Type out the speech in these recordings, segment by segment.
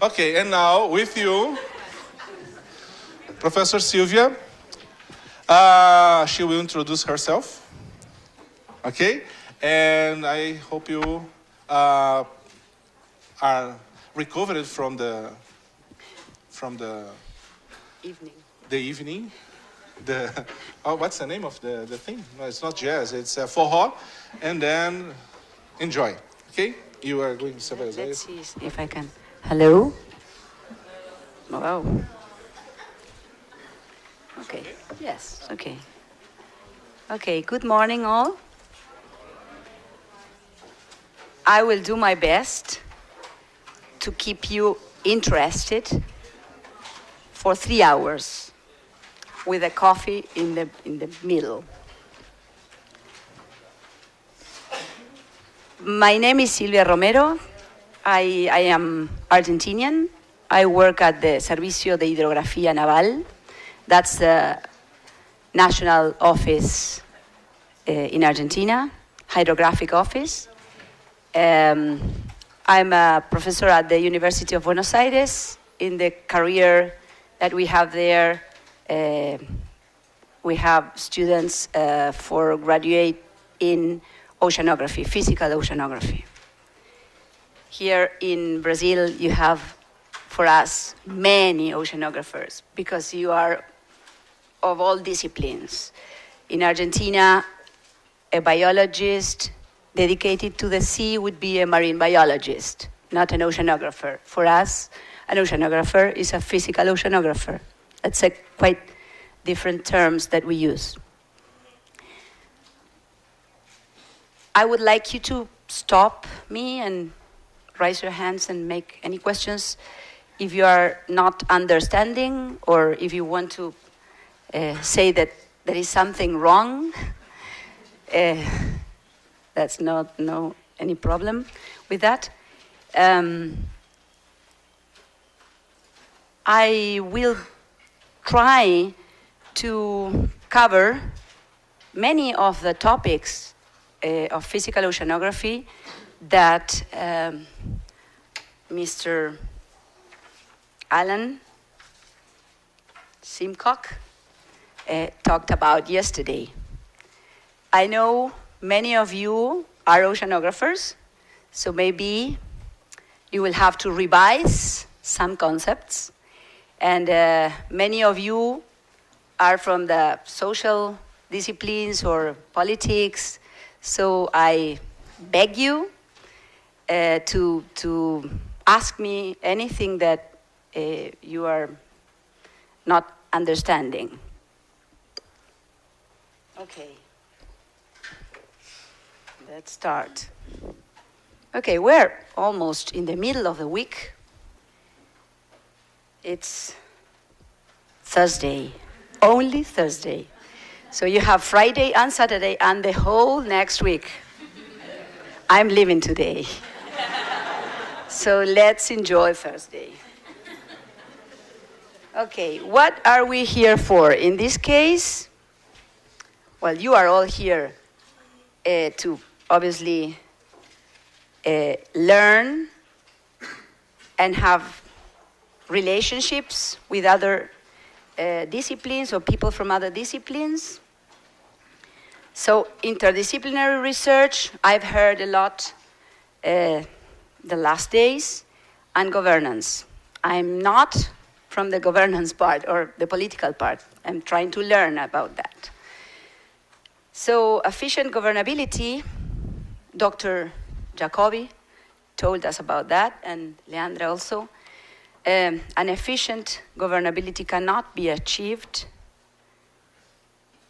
Okay, and now with you, Professor Silvia. She will introduce herself. Okay, and I hope you are recovered from the evening. What's the name of the thing? No, it's not jazz. It's forró, and then enjoy. Okay, you are going to say. Let's see if I can. Hello. Wow. Okay. Yes. Okay. Okay. Good morning, all. I will do my best to keep you interested for 3 hours with a coffee in the middle. My name is Silvia Romero. I am Argentinian. I work at the Servicio de Hidrografía Naval. That's the national office in Argentina, hydrographic office. I'm a professor at the University of Buenos Aires. In the career that we have there, we have students for graduate in oceanography, physical oceanography. Here in Brazil, you have, for us, many oceanographers because you are of all disciplines. In Argentina, a biologist dedicated to the sea would be a marine biologist, not an oceanographer. For us, an oceanographer is a physical oceanographer. That's a quite different terms that we use. I would like you to stop me and raise your hands and make any questions if you are not understanding or if you want to say that there is something wrong. That's not any problem with that. I will try to cover many of the topics of physical oceanography that Mr. Alan Simcock talked about yesterday. I know many of you are oceanographers, so maybe you will have to revise some concepts. And many of you are from the social disciplines or politics, so I beg you to ask me anything that you are not understanding. Okay. Let's start. Okay, we're almost in the middle of the week. It's Thursday, only Thursday. So you have Friday and Saturday and the whole next week. I'm leaving today. So let's enjoy Thursday. Okay, what are we here for? In this case, well, you are all here to obviously learn and have relationships with other disciplines or people from other disciplines. So interdisciplinary research, I've heard a lot the last days, and governance. I'm not from the governance part or the political part. I'm trying to learn about that. So efficient governability, Dr. Jacobi told us about that, and Leandra also. An efficient governability cannot be achieved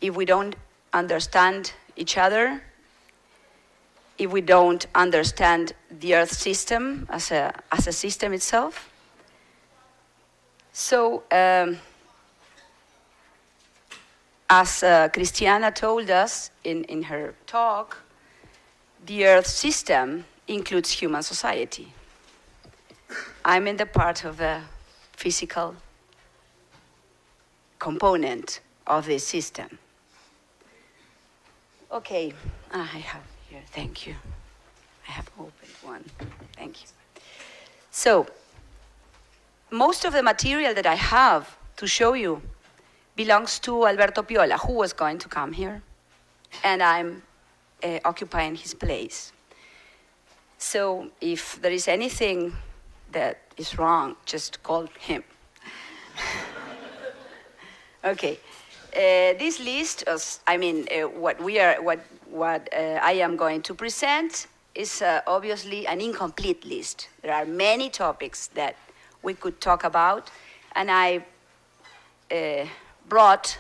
if we don't understand each other, if we don't understand the Earth system as a system itself. So, as Christiana told us in her talk, the Earth system includes human society. I'm in the part of the physical component of this system. Okay, I have here, thank you. I have opened one, thank you. So, most of the material that I have to show you belongs to Alberto Piola, who was going to come here, and I'm occupying his place. So if there is anything that is wrong, just call him. Okay. This list, what I am going to present is obviously an incomplete list. There are many topics that we could talk about, and I brought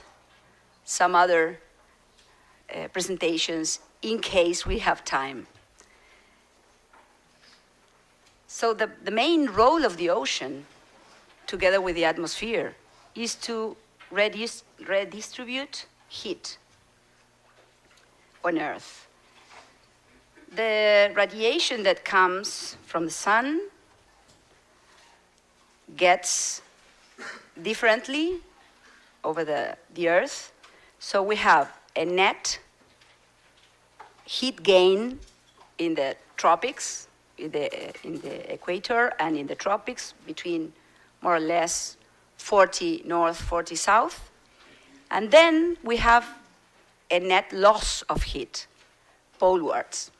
some other presentations in case we have time. So the main role of the ocean, together with the atmosphere, is to redistribute heat on Earth. The radiation that comes from the sun gets differently over the Earth. So we have a net heat gain in the tropics, in the equator, and in the tropics between more or less 40 north, 40 south. And then we have a net loss of heat polewards.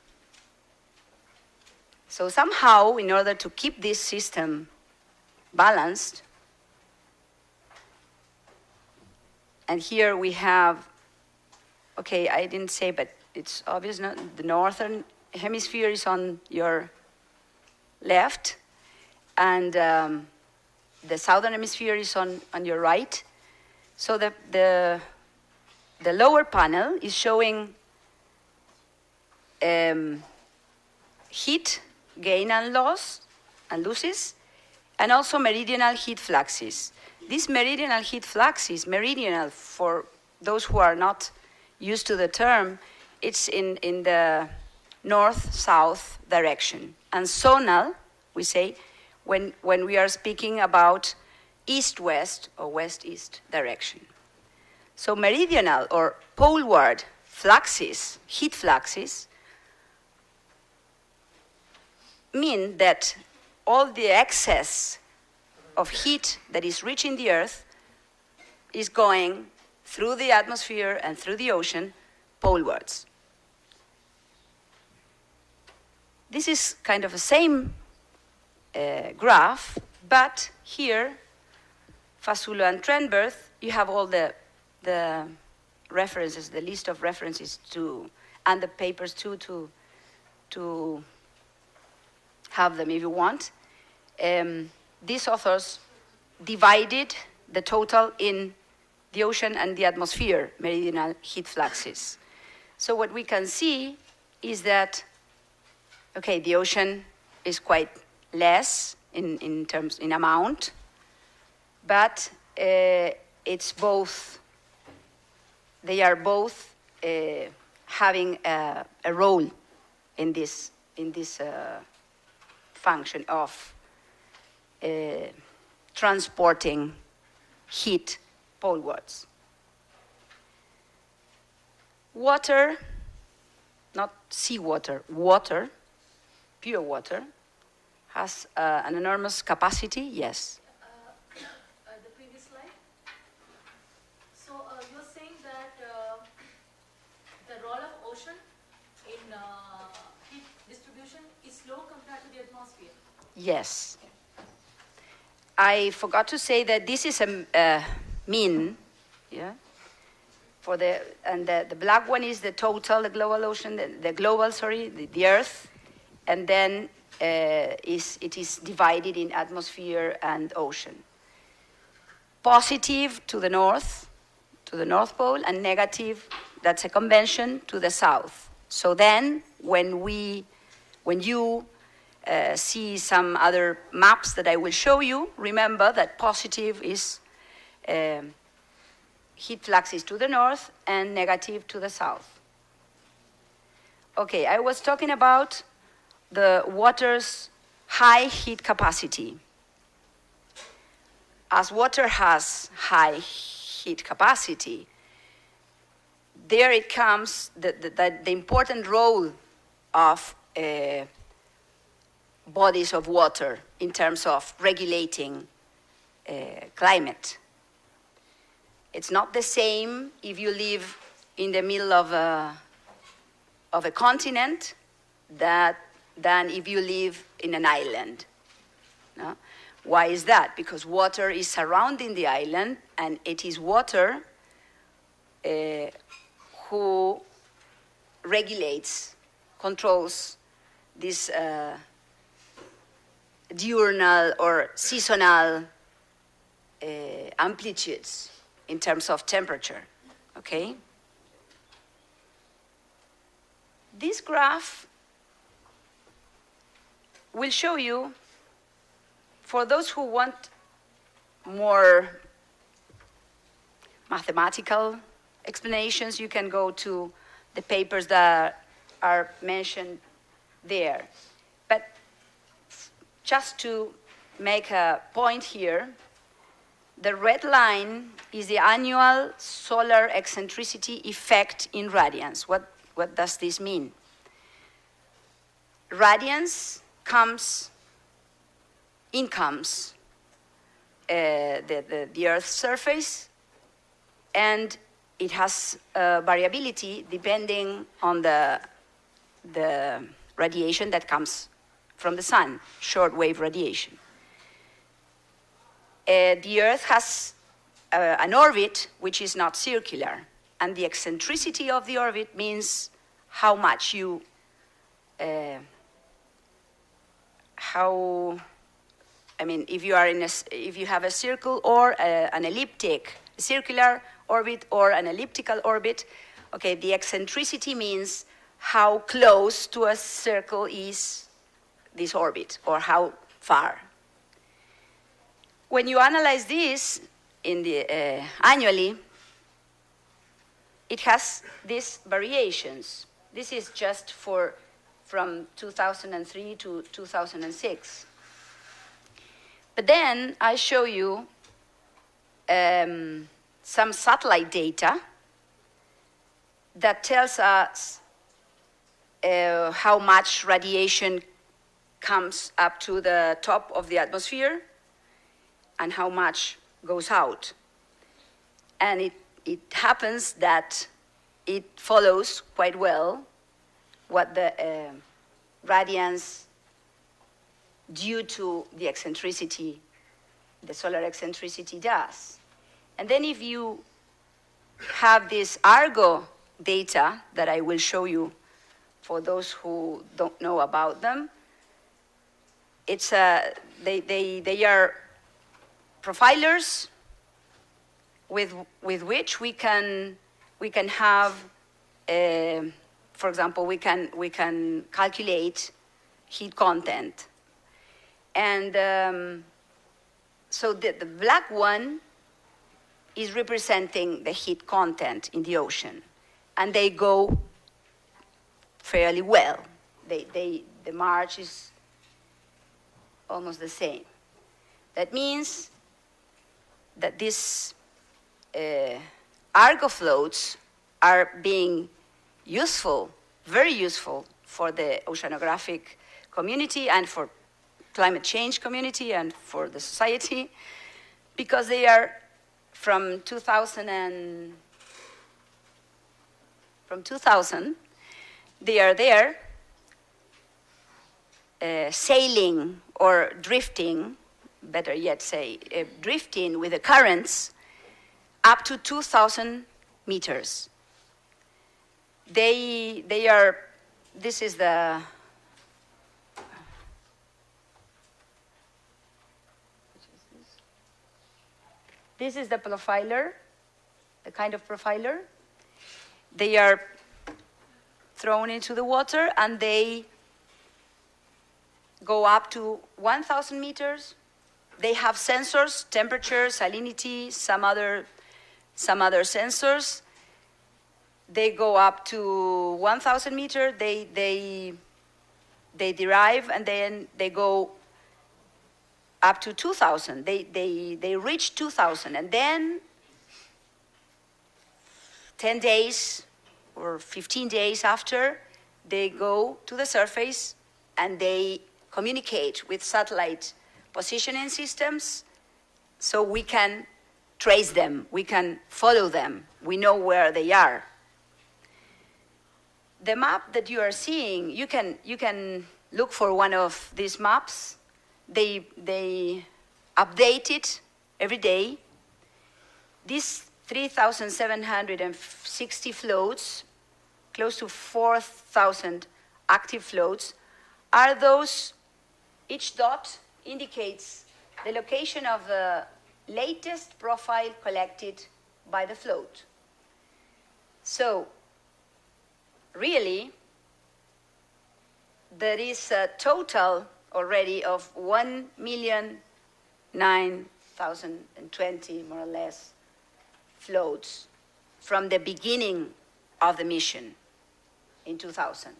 So somehow, in order to keep this system balanced, and here we have, okay, I didn't say, but it's obvious, no? The northern hemisphere is on your left, and the southern hemisphere is on your right. So the lower panel is showing heat gain and loss and losses, and also meridional heat fluxes. These meridional heat fluxes, meridional for those who are not used to the term, it's in the north-south direction. And zonal, we say, when we are speaking about east-west or west-east direction. So meridional or poleward fluxes, heat fluxes, mean that all the excess of heat that is reaching the Earth is going through the atmosphere and through the ocean polewards. This is kind of the same graph, but here, Fasulo and Trenberth, you have all the references, the list of references to, and the papers too, to have them if you want. These authors divided the total in the ocean and the atmosphere, meridional heat fluxes. So what we can see is that, okay, the ocean is quite less in amount, but it's both, they are both having a role in this function of transporting heat polewards. Water, not seawater, water, pure water, has an enormous capacity, yes. The previous slide. So you're saying that the role of ocean in heat distribution is low compared to the atmosphere. Yes. I forgot to say that this is a mean, yeah. The black one is the total, the global ocean, the Earth, and then it is divided in atmosphere and ocean. Positive to the North Pole, and negative, that's a convention, to the south. So then, when you see some other maps that I will show you, remember that positive is heat fluxes to the north and negative to the south. Okay, I was talking about the water's high heat capacity. As water has high heat capacity, there it comes the important role of bodies of water in terms of regulating climate. It's not the same if you live in the middle of a continent than if you live in an island. No? Why is that? Because water is surrounding the island, and it is water who regulates, controls this diurnal or seasonal amplitudes in terms of temperature, okay? This graph will show you, for those who want more mathematical explanations, you can go to the papers that are mentioned there. But just to make a point here, the red line is the annual solar eccentricity effect in radiance. What does this mean? Radiance comes the Earth's surface, and it has variability depending on the radiation that comes from the sun, short-wave radiation. The Earth has an orbit which is not circular, and the eccentricity of the orbit means how much you, if you have a circle or an elliptic, circular orbit or an elliptical orbit, okay, the eccentricity means how close to a circle is this orbit, or how far. When you analyze this in the annually, it has these variations. This is just from 2003 to 2006. But then I show you some satellite data that tells us how much radiation comes up to the top of the atmosphere and how much goes out. And it happens that it follows quite well what the radiance due to the eccentricity, the solar eccentricity does. And then if you have this Argo data that I will show you for those who don't know about them, it's they are profilers with which we can have, for example, we can calculate heat content. And so the black one is representing the heat content in the ocean, and they go fairly well. The march is almost the same. That means that these Argo floats are being useful, very useful for the oceanographic community and for climate change community and for the society, because they are from 2000, they are there sailing or drifting, better yet say, drifting with the currents up to 2,000 meters. They are, this is the, this is the profiler, the kind of profiler. They are thrown into the water and they go up to 1,000 meters. They have sensors, temperature, salinity, some other sensors. They go up to 1,000 meters. They derive and then they go up to 2,000. They reach 2,000, and then 10 days or 15 days after, they go to the surface and they communicate with satellite positioning systems, so we can trace them, we can follow them, we know where they are. The map that you are seeing, you can look for one of these maps. They update it every day. These 3,760 floats, close to 4,000 active floats, are those, each dot indicates the location of the latest profile collected by the float. So, really, there is a total already of 1,009,020, more or less, floats from the beginning of the mission in 2000.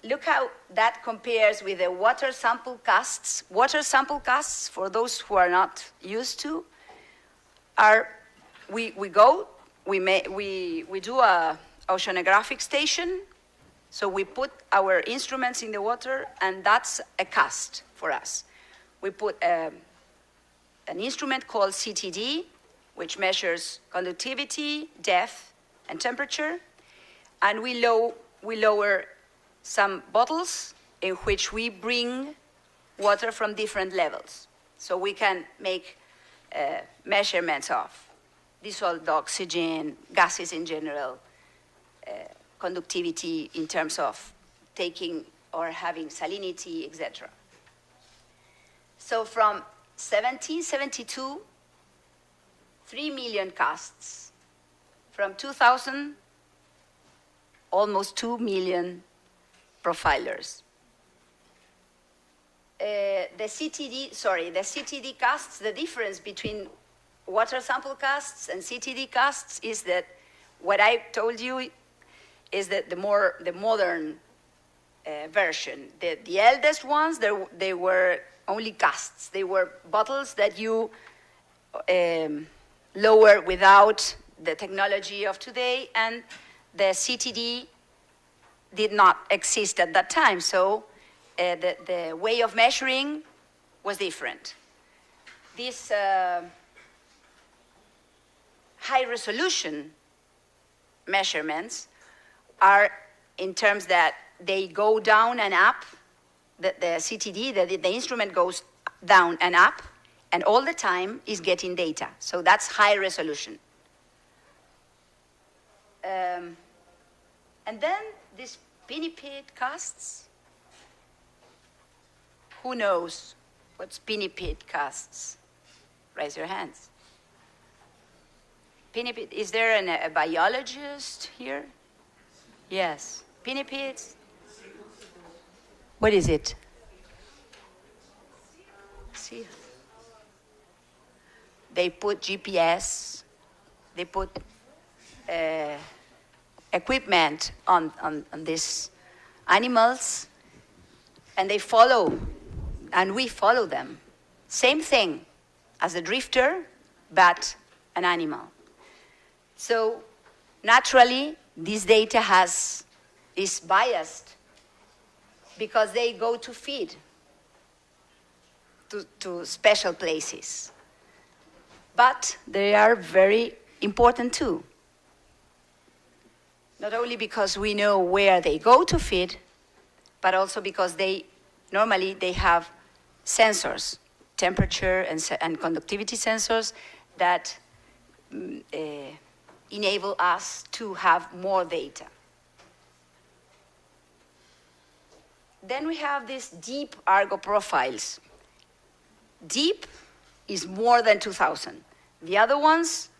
Look how that compares with the water sample casts. Water sample casts, for those who are not used to, are, we do a oceanographic station, so we put our instruments in the water, and that's a cast for us. We put an instrument called CTD, which measures conductivity, depth, and temperature, and we lower some bottles in which we bring water from different levels. So we can make measurements of dissolved oxygen, gases in general, conductivity in terms of taking or having salinity, etc. So from 1772, 3 million casts. From 2000, almost 2 million profilers. The CTD casts, the difference between water sample casts and CTD casts is that what I told you is that the modern version. The eldest ones, they were only casts. They were bottles that you lower without the technology of today, and the CTD did not exist at that time, so the way of measuring was different. These high-resolution measurements are in terms that they go down and up. The CTD, the instrument goes down and up, and all the time is getting data. So that's high resolution. And then these Pinniped casts. Who knows what's Pinniped casts? Raise your hands. Pinniped, is there a biologist here? Yes. Pinnipedes. What is it? See. They put GPS. They put equipment on these animals, and they follow, and we follow them. Same thing as a drifter, but an animal. So naturally, this data is biased because they go to feed to special places. But they are very important too. Not only because we know where they go to feed, but also because normally they have sensors, temperature and conductivity sensors that enable us to have more data. Then we have these deep Argo profiles. Deep is more than 2,000. The other ones,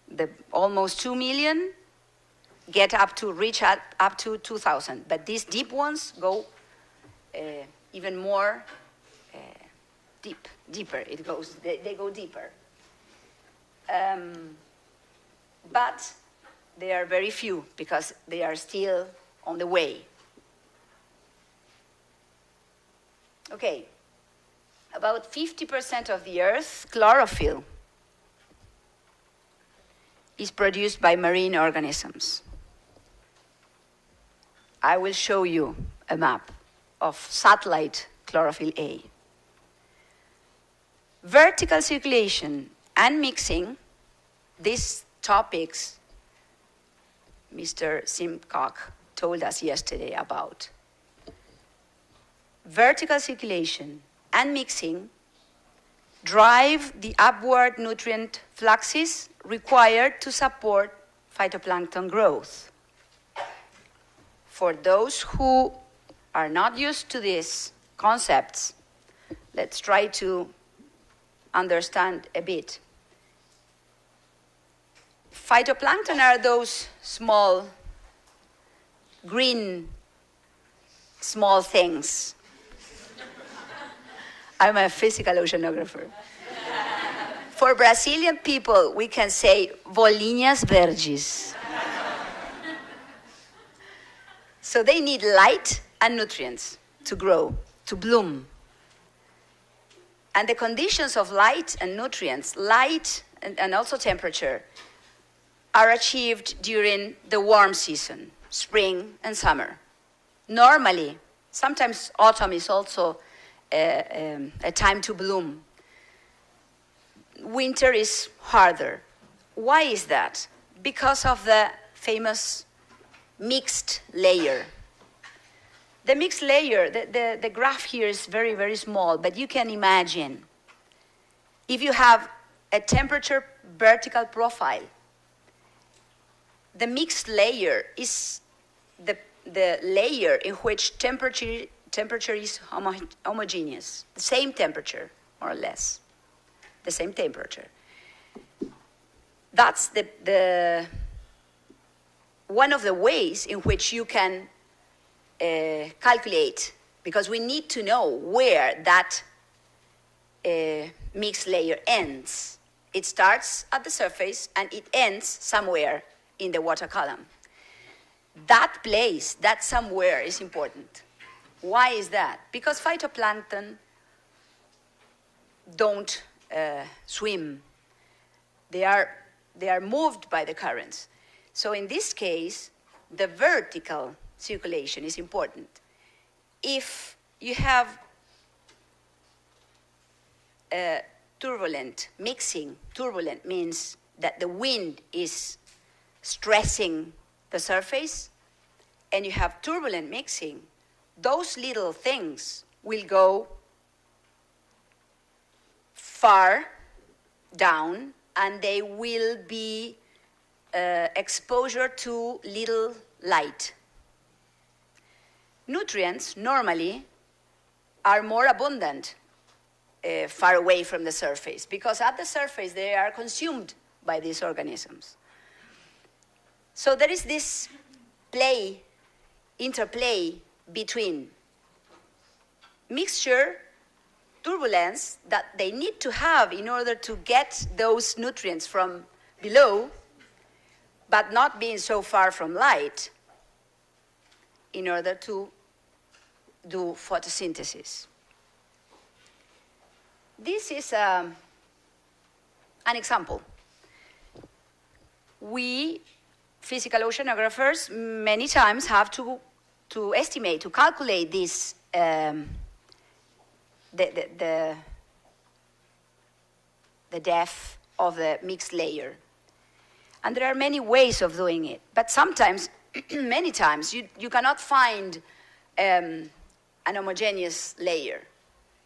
the almost 2 million, reach up to 2,000. But these deep ones go even more deeper. They go deeper. But they are very few because they are still on the way. Okay, about 50% of the Earth's chlorophyll is produced by marine organisms. I will show you a map of satellite chlorophyll A. Vertical circulation and mixing, these topics Mr. Simcock told us yesterday about. Vertical circulation and mixing drive the upward nutrient fluxes required to support phytoplankton growth. For those who are not used to these concepts, let's try to understand a bit. Phytoplankton are those small, green, small things. I'm a physical oceanographer. For Brazilian people, we can say bolinhas verdes. So they need light and nutrients to grow, to bloom. And the conditions of light and nutrients, light and also temperature, are achieved during the warm season, spring and summer. Normally, sometimes autumn is also a time to bloom. Winter is harder. Why is that? Because of the famous mixed layer. The mixed layer, the graph here is very, very small, but you can imagine if you have a temperature vertical profile, the mixed layer is the layer in which temperature is homogeneous, the same temperature, more or less, the same temperature. That's one of the ways in which you can calculate, because we need to know where that mixed layer ends. It starts at the surface and it ends somewhere in the water column. That place, that somewhere, is important. Why is that? Because phytoplankton don't swim. They are moved by the currents. So in this case, the vertical circulation is important. If you have turbulent mixing, turbulent means that the wind is stressing the surface, and you have turbulent mixing, those little things will go far down, and they will be exposure to little light. Nutrients normally are more abundant far away from the surface, because at the surface they are consumed by these organisms. So there is this interplay between mixture, turbulence that they need to have in order to get those nutrients from below, but not being so far from light in order to do photosynthesis. This is an example. We, physical oceanographers, many times have to estimate, to calculate this, the depth of the mixed layer. And there are many ways of doing it. But sometimes, many times, you cannot find an homogeneous layer.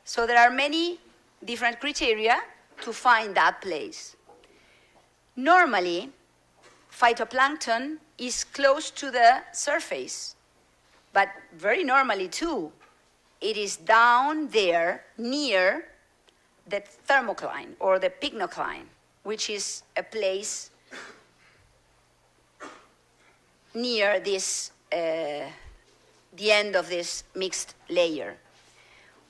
So there are many different criteria to find that place. Normally, phytoplankton is close to the surface, but very normally too, it is down there near the thermocline or the pycnocline, which is a place near this, the end of this mixed layer.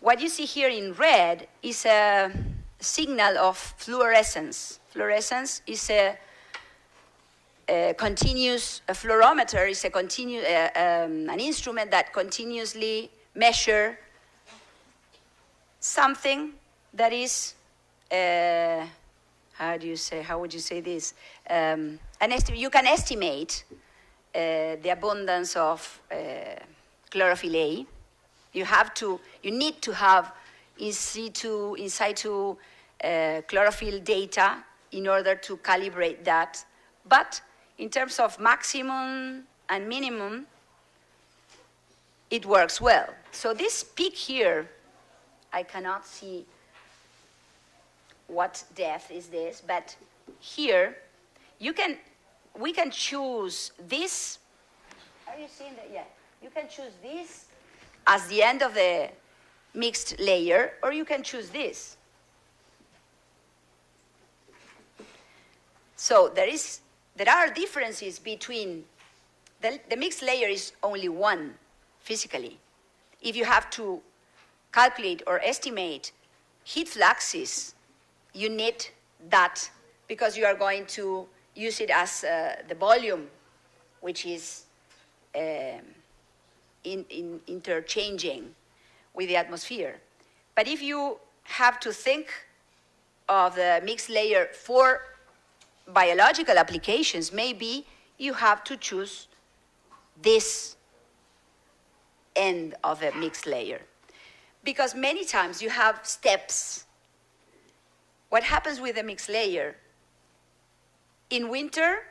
What you see here in red is a signal of fluorescence. Fluorescence is a fluorometer is an instrument that continuously measures something that is, how would you say this? You can estimate the abundance of chlorophyll A. You need to have in situ chlorophyll data in order to calibrate that. But in terms of maximum and minimum, it works well. So this peak here, I cannot see what depth is this, but here, we can choose this. Are you seeing that? Yeah. You can choose this as the end of the mixed layer, or you can choose this. So there are differences between, the mixed layer is only one physically. If you have to calculate or estimate heat fluxes, you need that because you are going to use it as the volume, which is interchanging with the atmosphere. But if you have to think of the mixed layer for biological applications, maybe you have to choose this end of a mixed layer. Because many times you have steps. What happens with a mixed layer? In winter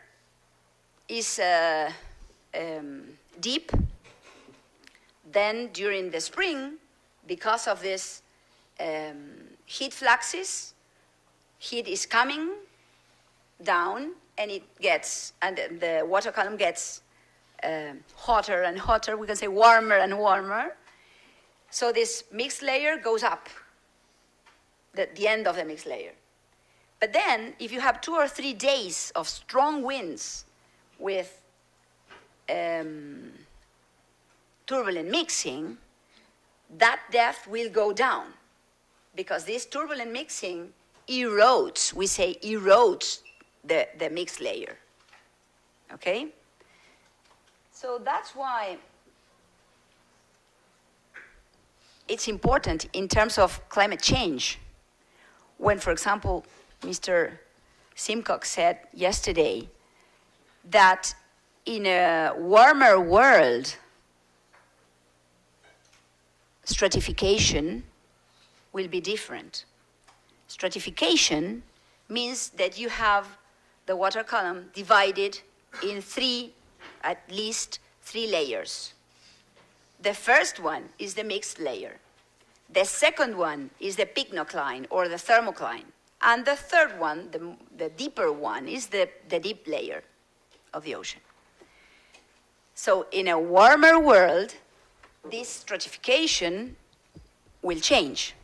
is deep. Then during the spring, because of this heat fluxes, heat is coming down and the water column gets hotter and hotter. We can say warmer and warmer. So this mixed layer goes up, the end of the mixed layer. But then, if you have 2 or 3 days of strong winds with turbulent mixing, that depth will go down because this turbulent mixing erodes, we say erodes the mixed layer, okay? So that's why it's important in terms of climate change. When, for example, Mr. Simcox said yesterday that in a warmer world, stratification will be different. Stratification means that you have the water column divided in at least three layers. The first one is the mixed layer. The second one is the pycnocline or the thermocline. And the third one, the deeper one, is the deep layer of the ocean. So in a warmer world, this stratification will change.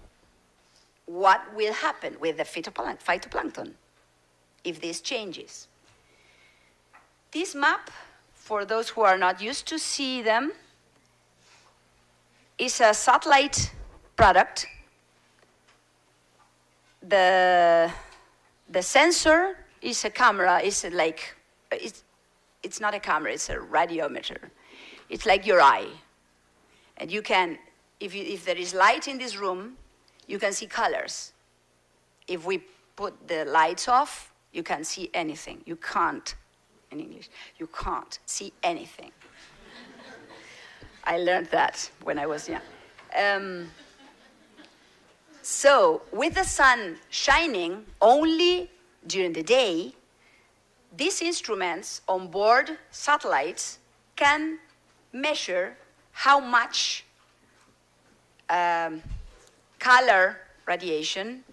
What will happen with the phytoplankton if this changes? This map, for those who are not used to see them, is a satellite product. The sensor is a camera. It's not a camera. It's a radiometer. It's like your eye, and you can, if there is light in this room, you can see colors. If we put the lights off, you can't see anything. You can't, in English, you can't see anything. I learned that when I was young. So with the sun shining only during the day, these instruments on board satellites can measure how much color radiation,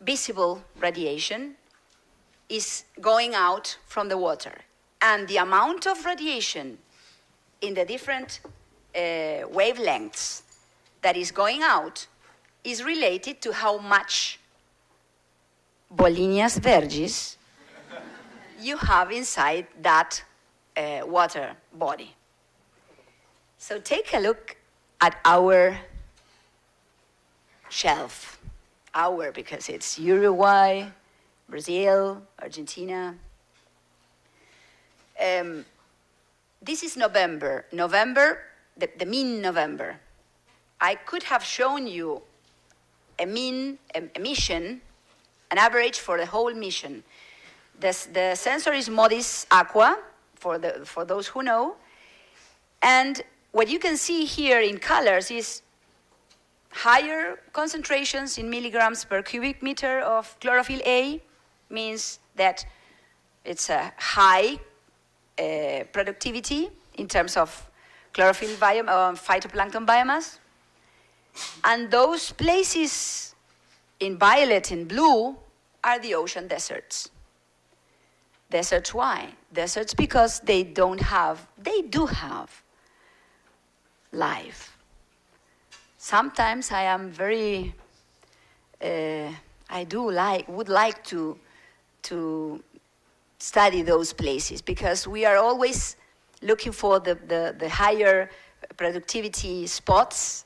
visible radiation, is going out from the water. And the amount of radiation in the different wavelengths that is going out is related to how much Bolinias vergis you have inside that water body. So take a look at our shelf. Because it's Uruguay, Brazil, Argentina. This is November. The mean November. I could have shown you a mean emission, an average for the whole mission. The sensor is Modis Aqua, for those who know. And what you can see here in colors is higher concentrations in milligrams per cubic meter of chlorophyll A means that it's a high productivity in terms of chlorophyll phytoplankton biomass. And those places in violet and blue are the ocean deserts. Deserts why? Deserts because they do have life. Sometimes I am very, would like to study those places because we are always looking for the higher productivity spots,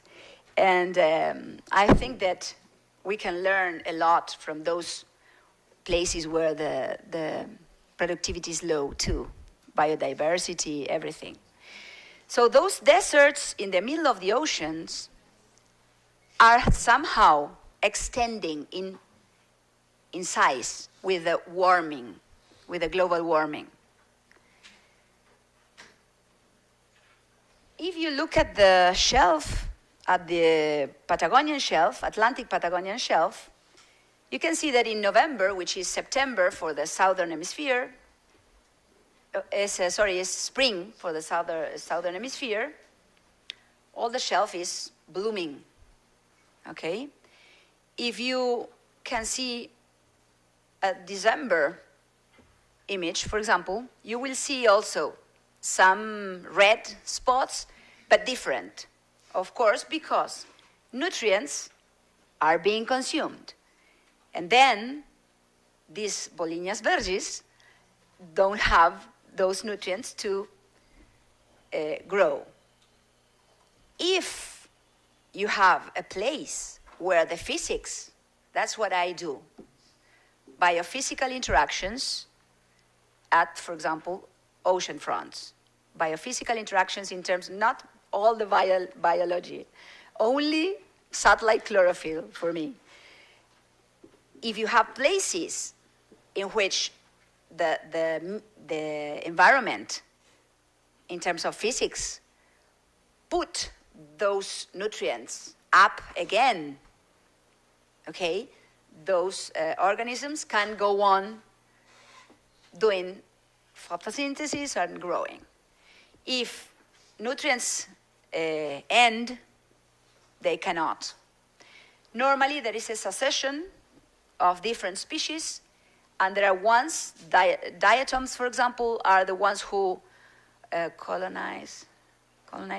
and I think that we can learn a lot from those places where the productivity is low too, biodiversity, everything. So those deserts in the middle of the oceans are somehow extending in size with the warming, with the global warming. If you look at the shelf, at the Patagonian shelf, Atlantic Patagonian shelf, you can see that in November, which is September for the southern hemisphere, is spring for the southern hemisphere, all the shelf is blooming, okay? If you can see a December image, for example, you will see also some red spots, but different, of course, because nutrients are being consumed. And then these Bolinias verges don't have those nutrients to grow. If you have a place where the physics, that's what I do, biophysical interactions at, for example, ocean fronts. Biophysical interactions in terms, not all the biology, only satellite chlorophyll for me. If you have places in which the environment, in terms of physics, put those nutrients up again, okay, those organisms can go on doing photosynthesis and growing. If nutrients end, they cannot. Normally, there is a succession of different species, and there are ones, diatoms, for example, are the ones who colonize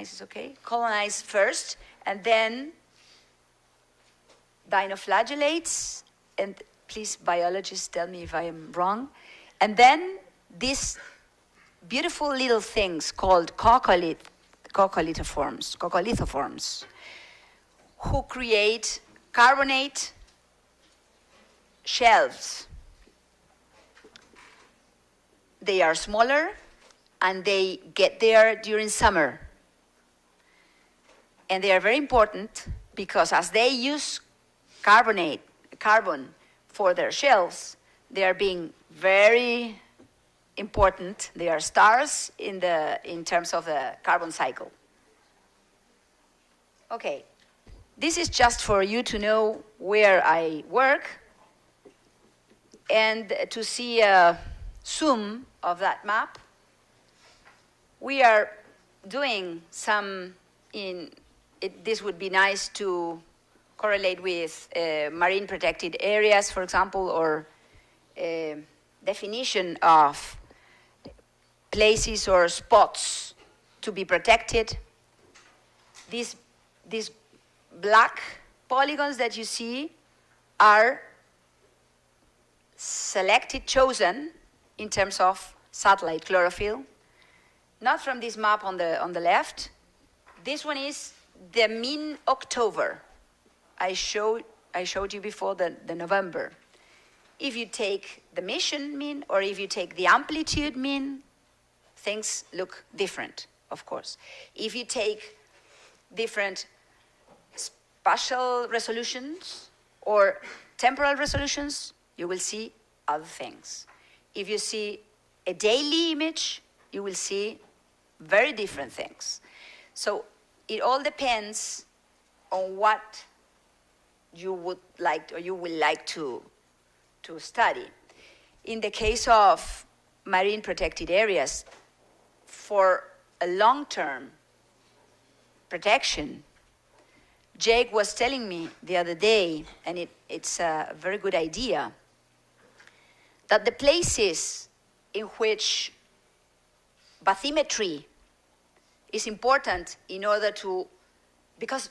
is okay? Colonize first, and then dinoflagellates, and please, biologists, tell me if I am wrong, and then these beautiful little things called coccolithoforms, who create carbonate shells. They are smaller, and they get there during summer. And they are very important because as they use carbon for their shells, they are being very important. They are stars in terms of the carbon cycle. Okay, this is just for you to know where I work and to see a zoom of that map. We are doing some this would be nice to correlate with marine protected areas, for example, or definition of places or spots to be protected. These black polygons that you see are chosen in terms of satellite chlorophyll. Not from this map on the left. This one is the mean October. I showed you before the November. If you take the mission mean, or if you take the amplitude mean, things look different, of course. If you take different spatial resolutions or temporal resolutions, you will see other things. If you see a daily image, you will see very different things. So it all depends on what you would like or you will like to study. In the case of marine protected areas, for a long-term protection, Jake was telling me the other day, and it's a very good idea, that the places in which bathymetry is important in order to, because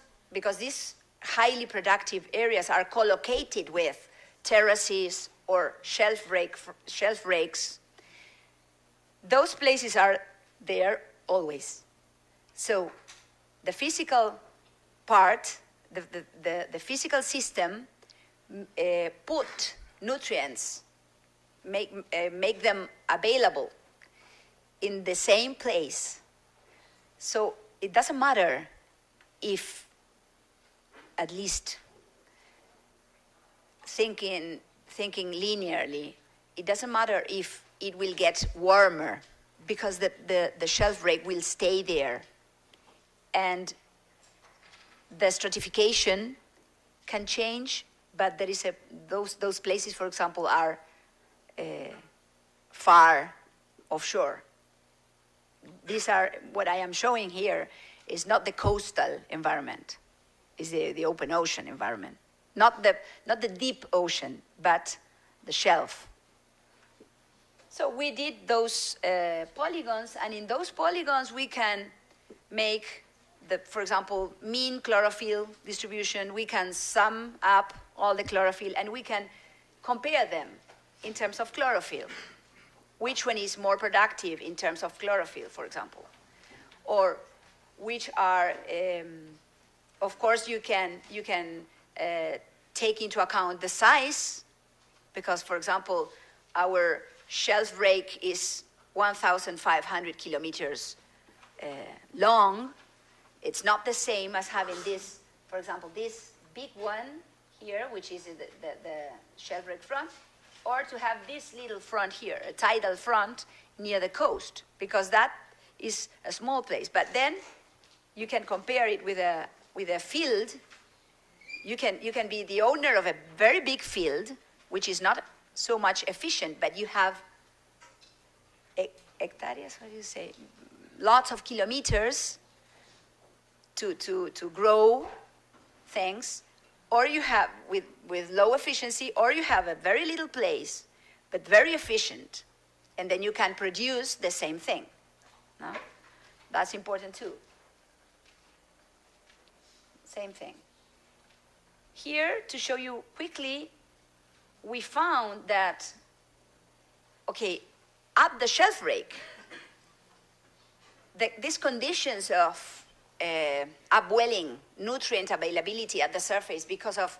these highly productive areas are co-located with terraces or shelf breaks, those places are there always. So the physical part, the physical system put nutrients, make them available in the same place. So it doesn't matter if, at least thinking linearly, it doesn't matter if it will get warmer, because the shelf break will stay there. And the stratification can change, but there is those places, for example, are far offshore. These are, what I am showing here is not the coastal environment, is the open ocean environment. Not the deep ocean, but the shelf. So we did those polygons, and in those polygons we can make for example, mean chlorophyll distribution. We can sum up all the chlorophyll, and we can compare them in terms of chlorophyll. Which one is more productive in terms of chlorophyll, for example? Or which are, of course, you can take into account the size, because, for example, our shelf break is 1,500 kilometers long. It's not the same as having this, for example, this big one here, which is the shelf break front, or to have this little front here, a tidal front near the coast, because that is a small place. But then you can compare it with a field. You can be the owner of a very big field, which is not so much efficient, but you have hectares, what do you say? Lots of kilometers to grow things, or you have with low efficiency, or you have a very little place, but very efficient, and then you can produce the same thing. No? That's important too. Same thing. Here, to show you quickly, we found that, okay, at the shelf break, these conditions of upwelling, nutrient availability at the surface because of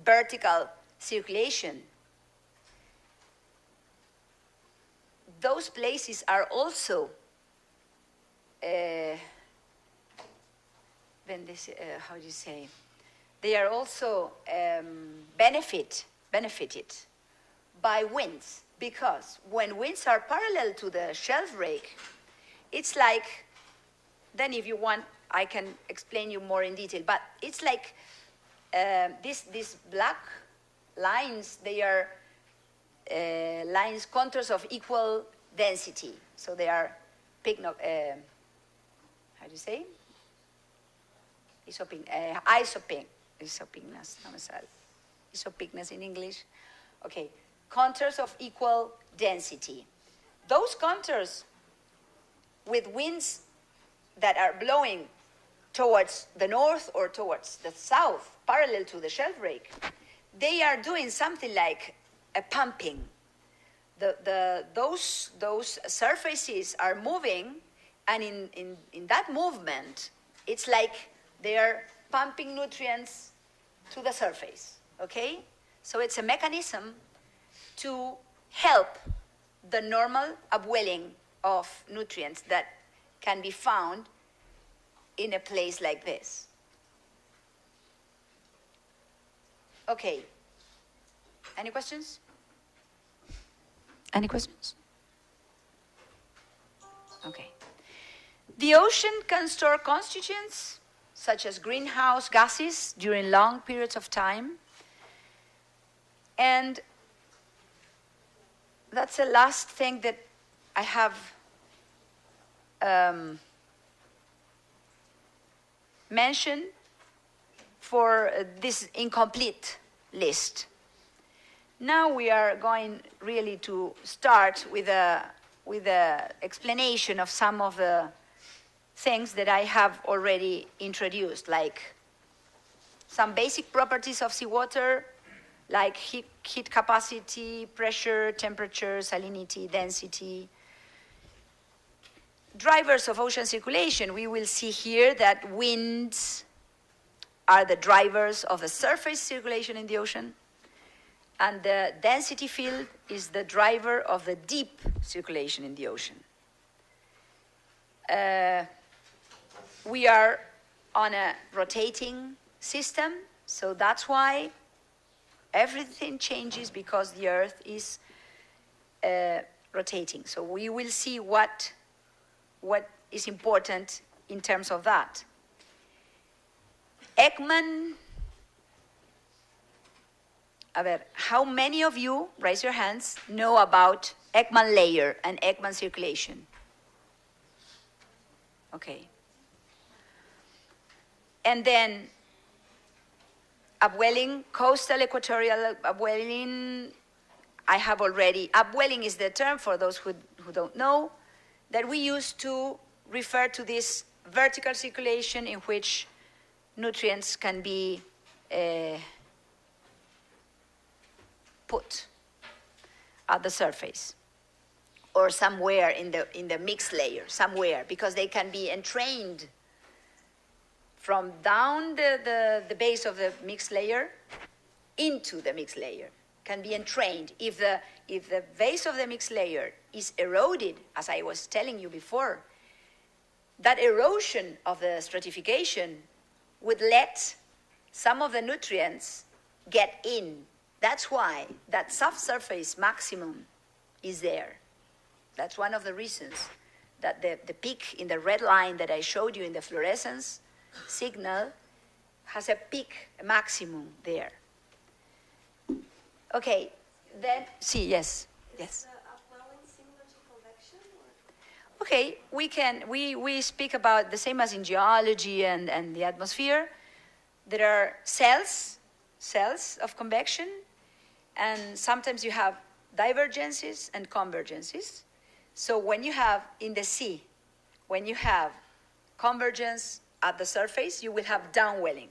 vertical circulation, those places are also how do you say? They are also benefited by winds, because when winds are parallel to the shelf break, it's like, then if you want, I can explain you more in detail, but it's like these black lines, they are contours of equal density. So they are, how do you say? Isopignas, no me sale. Isopignas in English. Okay, contours of equal density. Those contours with winds that are blowing towards the north or towards the south, parallel to the shelf break, they are doing something like a pumping. Those surfaces are moving, and in that movement, it's like they are pumping nutrients to the surface, okay? So it's a mechanism to help the normal upwelling of nutrients that can be found in a place like this. Okay. Any questions? Any questions? Okay. The ocean can store constituents such as greenhouse gases during long periods of time. And that's the last thing that I have mentioned for this incomplete list. Now we are going really to start with a explanation of some of the things that I have already introduced, like some basic properties of seawater, like heat capacity, pressure, temperature, salinity, density. Drivers of ocean circulation, we will see here that winds are the drivers of the surface circulation in the ocean, and the density field is the driver of the deep circulation in the ocean. We are on a rotating system, so that's why everything changes, because the Earth is rotating. So we will see what is important in terms of that. Ekman, how many of you, raise your hands, know about Ekman layer and Ekman circulation? Okay. And then upwelling, coastal equatorial upwelling, I have already, upwelling is the term for those who don't know, that we use to refer to this vertical circulation in which nutrients can be put at the surface or somewhere in the mixed layer, somewhere, because they can be entrained from down the base of the mixed layer into the mixed layer, can be entrained. If the base of the mixed layer is eroded, as I was telling you before, that erosion of the stratification would let some of the nutrients get in. That's why that subsurface maximum is there. That's one of the reasons that the peak in the red line that I showed you in the fluorescence signal has a peak, a maximum there. Okay, then, see, yes. Is upwelling similar to convection? Or? Okay, we speak about the same as in geology and the atmosphere. There are cells of convection, and sometimes you have divergences and convergences. So when you have, in the sea, when you have convergence at the surface, you will have downwelling.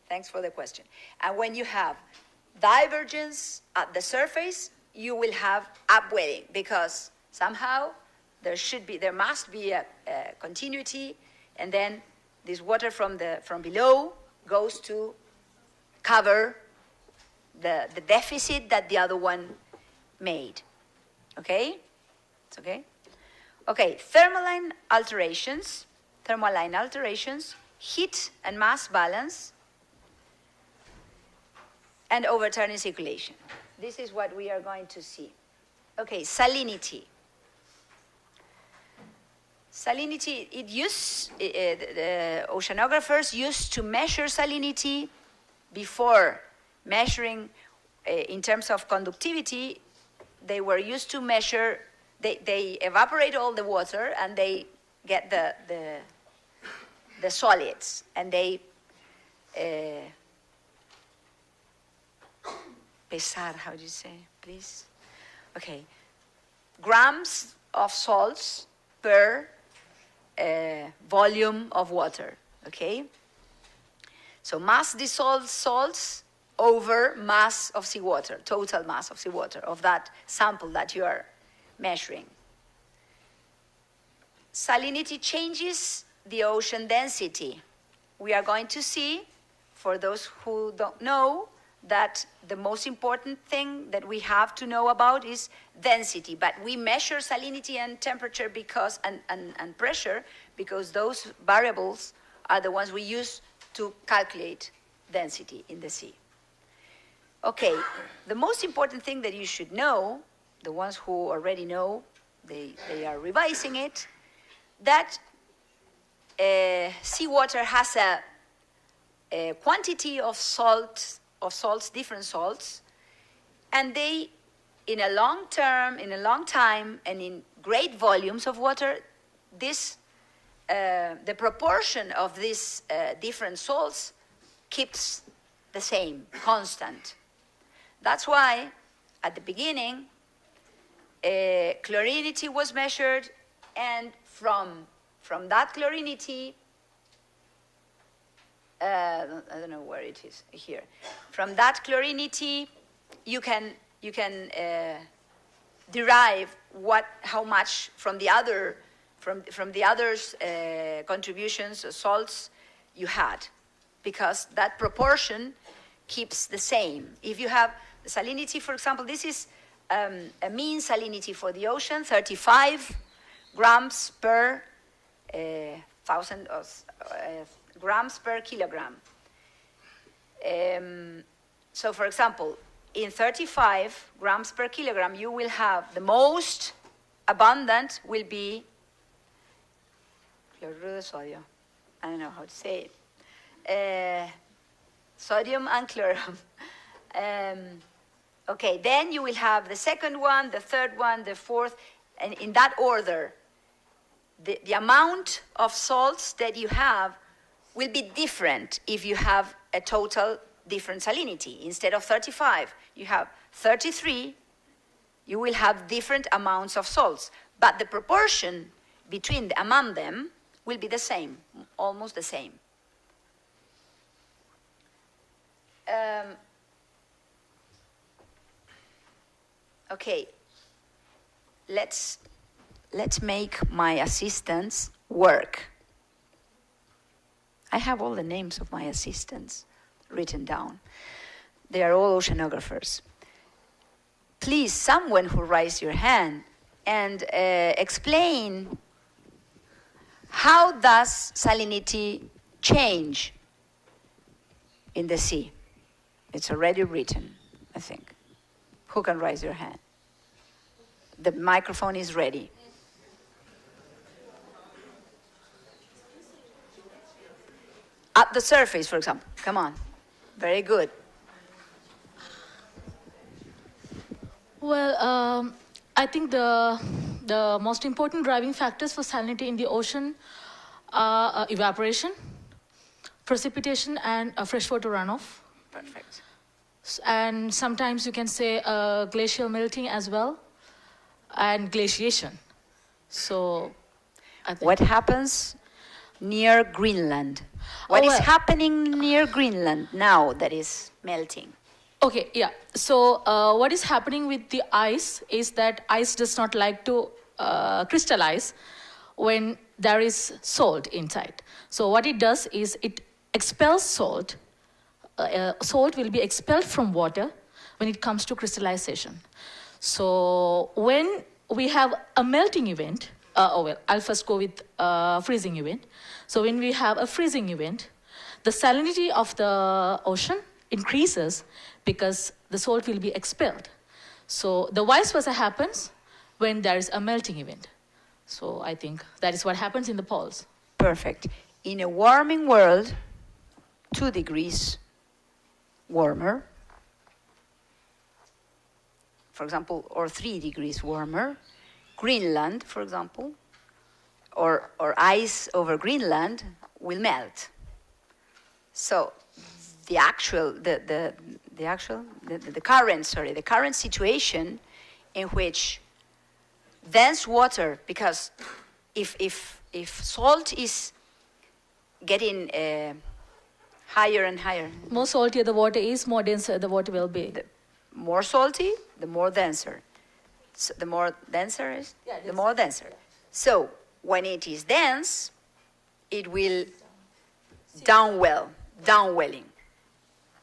Thanks for the question. And when you have divergence at the surface, you will have upwelling, because somehow there must be a continuity, and then this water from below goes to cover the deficit that the other one made. Okay? It's okay? Okay, thermal line alterations, heat and mass balance, and overturning circulation. This is what we are going to see. Okay, salinity. Salinity, the oceanographers used to measure salinity before measuring in terms of conductivity. They were used to measure, they evaporate all the water and they get the solids, and they pesar, how do you say, please? Okay, grams of salts per volume of water, okay? So mass dissolved salts over mass of seawater, total mass of seawater, of that sample that you are measuring. Salinity changes the ocean density. We are going to see, for those who don't know, that the most important thing that we have to know about is density. But we measure salinity and temperature because, and pressure, because those variables are the ones we use to calculate density in the sea. Okay, the most important thing that you should know, the ones who already know, they are revising it, that seawater has a quantity of salts, different salts, and they, in a long time, and in great volumes of water, the proportion of these different salts keeps the same, constant. That's why, at the beginning, chlorinity was measured, and from that chlorinity, I don't know where it is here. From that chlorinity, you can derive how much from the others contributions, salts you had, because that proportion keeps the same. If you have the salinity, for example, this is a mean salinity for the ocean, 35 grams per thousand grams per kilogram. So, for example, in 35 grams per kilogram, you will have the most abundant will be chloruro de sodio. I don't know how to say it. Sodium and chlorine. Okay, then you will have the second one, the third one, the fourth, and in that order. The amount of salts that you have will be different if you have a total different salinity. Instead of 35, you have 33, you will have different amounts of salts. But the proportion among them will be the same, almost the same. Okay, let's make my assistants work. I have all the names of my assistants written down. They are all oceanographers. Please, someone who raise your hand and explain how does salinity change in the sea? It's already written, I think. Who can raise your hand? The microphone is ready. At the surface, for example. Come on. Very good. Well, I think the most important driving factors for salinity in the ocean are evaporation, precipitation, and freshwater runoff. Perfect. And sometimes you can say glacial melting as well, and glaciation. So, I think. What happens near Greenland? What is happening near Greenland now that is melting? Okay, yeah. So what is happening with the ice is that ice does not like to crystallize when there is salt inside. So what it does is it expels salt. Salt will be expelled from water when it comes to crystallization. So when we have a melting event, I'll first go with freezing event. So when we have a freezing event, the salinity of the ocean increases because the salt will be expelled. So the vice versa happens when there is a melting event. So I think that is what happens in the poles. Perfect. In a warming world, 2 degrees warmer, for example, or 3 degrees warmer, Greenland, for example, or ice over Greenland will melt. So the current situation in which dense water, because if salt is getting higher and higher, more saltier the water is, more denser the water will be. The more salty, the more denser. So the more denser is, the more denser. So when it is dense, it will downwelling.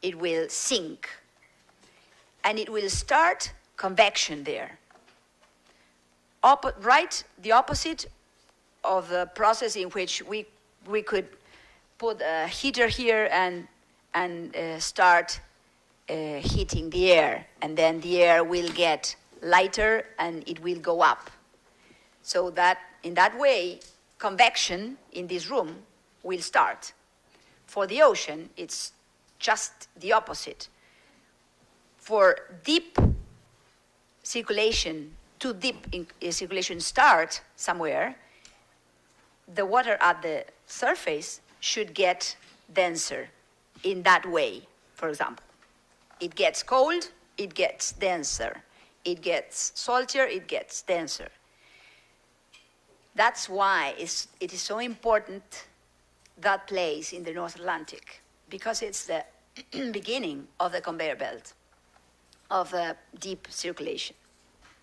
It will sink. And it will start convection there. The opposite of the process in which we could put a heater here and start heating the air, and then the air will get lighter and it will go up. So that in that way, convection in this room will start. For the ocean, it's just the opposite. For deep circulation, too deep circulation start somewhere, the water at the surface should get denser in that way, for example. It gets cold, it gets denser. It gets saltier, it gets denser. That's why it is so important, that place in the North Atlantic, because it's the beginning of the conveyor belt of deep circulation.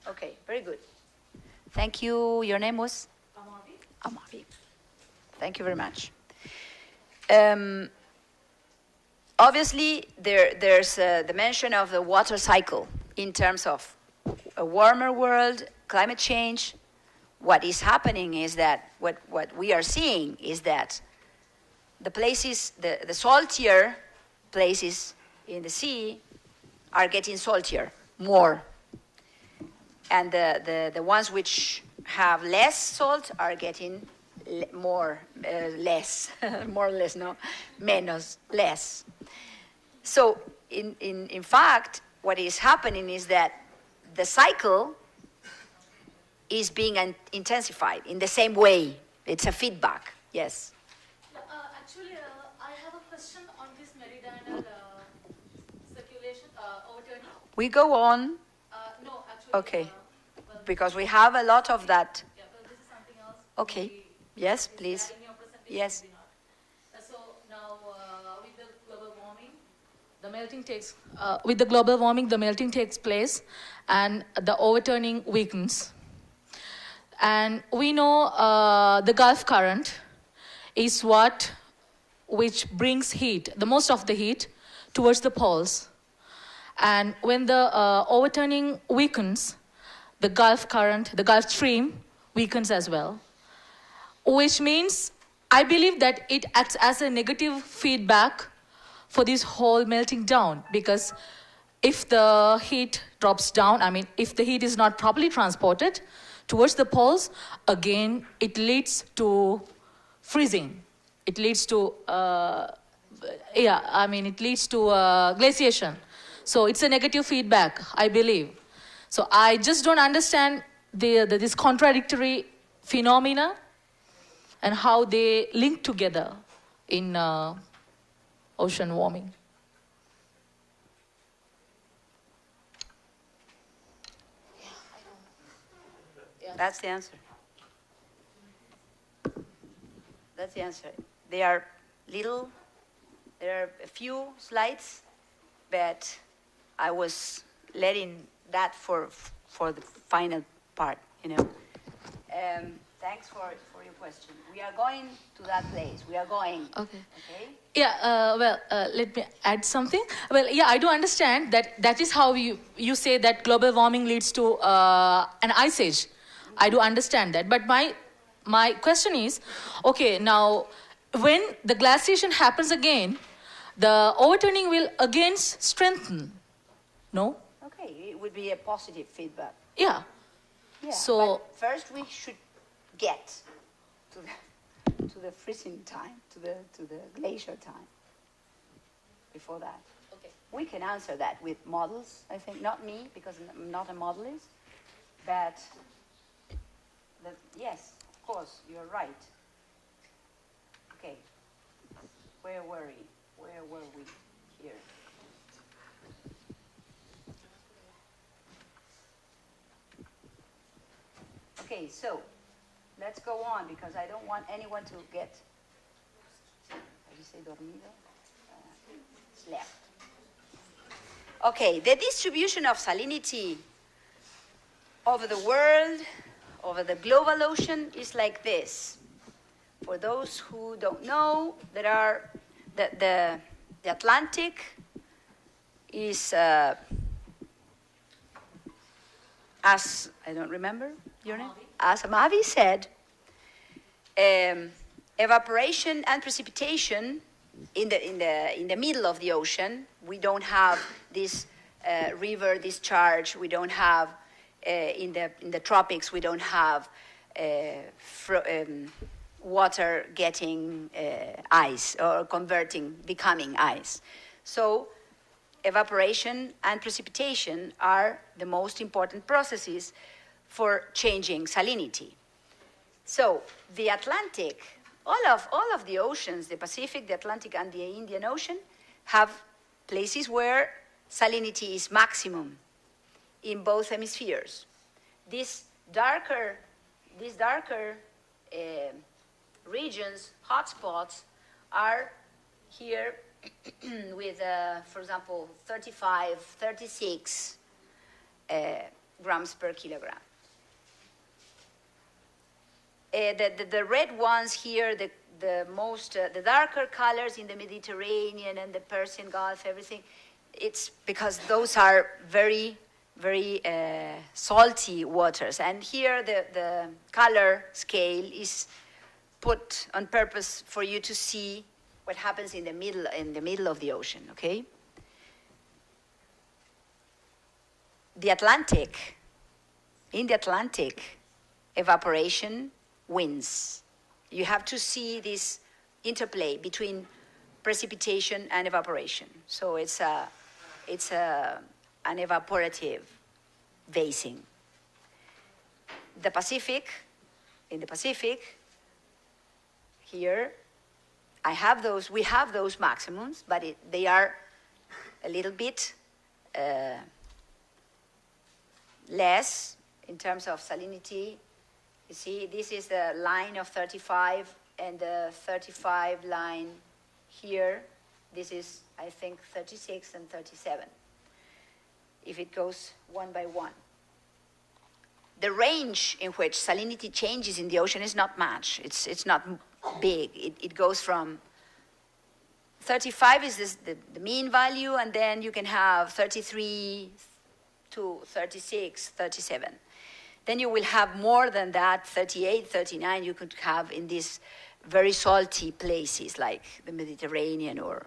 Okay, very good. Thank you. Your name was? Amavi. Amavi. Thank you very much. Obviously, there's the mention of the water cycle in terms of a warmer world, climate change. What is happening is that, what we are seeing is that the places, the saltier places in the sea are getting saltier more. And the ones which have less salt are getting more, less, more or less, no, menos, less. So in fact, what is happening is that the cycle is being intensified in the same way. It's a feedback, yes. Actually, I have a question on this meridional circulation, overturning. We go on. No, actually. Okay. Well, Because we have a lot of that. yeah, well, this is something else. Okay. Yes, please. In your presentation, Yes. maybe not. So now, with the global warming, the melting takes. With the global warming, the melting takes place, and the overturning weakens. And we know the Gulf current is which brings heat, the most of the heat, towards the poles. And when the overturning weakens, the Gulf current, the Gulf stream weakens as well. Which means, I believe that it acts as a negative feedback for this whole melting down, because if the heat drops down, I mean, if the heat is not properly transported towards the poles, again, it leads to freezing. It leads to, it leads to glaciation. So it's a negative feedback, I believe. So I just don't understand this contradictory phenomena and how they link together in ocean warming. That's the answer. That's the answer. There are a few slides, but I was letting that for the final part, you know. Thanks for your question. We are going to that place. We are going. Okay. Okay? Yeah, let me add something. Well, yeah, I do understand that is how you say that global warming leads to an ice age. I do understand that. But my question is, okay, now, when the glaciation happens again, the overturning will again strengthen, no? Okay, it would be a positive feedback. Yeah. Yeah, So- but first we should get to the freezing time, to the glacier time. Before that, Okay. we can answer that with models. I think not me, because I'm not a modelist, but yes, of course, you're right. Okay, where were we here? Okay, so let's go on, because I don't want anyone to get, how do you say, dormido? Slept. Okay, the distribution of salinity over the world, over the global ocean, is like this. For those who don't know, there are the Atlantic is as I don't remember your name. As Amavi said, evaporation and precipitation in the middle of the ocean. We don't have this river discharge. We don't have in the tropics. We don't have water getting ice or becoming ice. So evaporation and precipitation are the most important processes for changing salinity. So the Atlantic, all of the oceans, the Pacific, the Atlantic, and the Indian Ocean, have places where salinity is maximum in both hemispheres. These darker regions, hotspots, are here with, for example, 35, 36 grams per kilogram. The red ones here, the darker colors in the Mediterranean and the Persian Gulf, everything, it's because those are very, very salty waters. And here the color scale is put on purpose for you to see what happens in the middle of the ocean, okay? In the Atlantic, evaporation wins. You have to see this interplay between precipitation and evaporation. So it's an evaporative basing. In the Pacific, here, we have those maximums, but they are a little bit less in terms of salinity. You see, this is the line of 35, and the 35 line here, this is, I think, 36 and 37, if it goes one by one. The range in which salinity changes in the ocean is not much. It's not big. It goes from 35 is the mean value, and then you can have 33 to 36, 37. Then you will have more than that, 38, 39 you could have in these very salty places like the Mediterranean or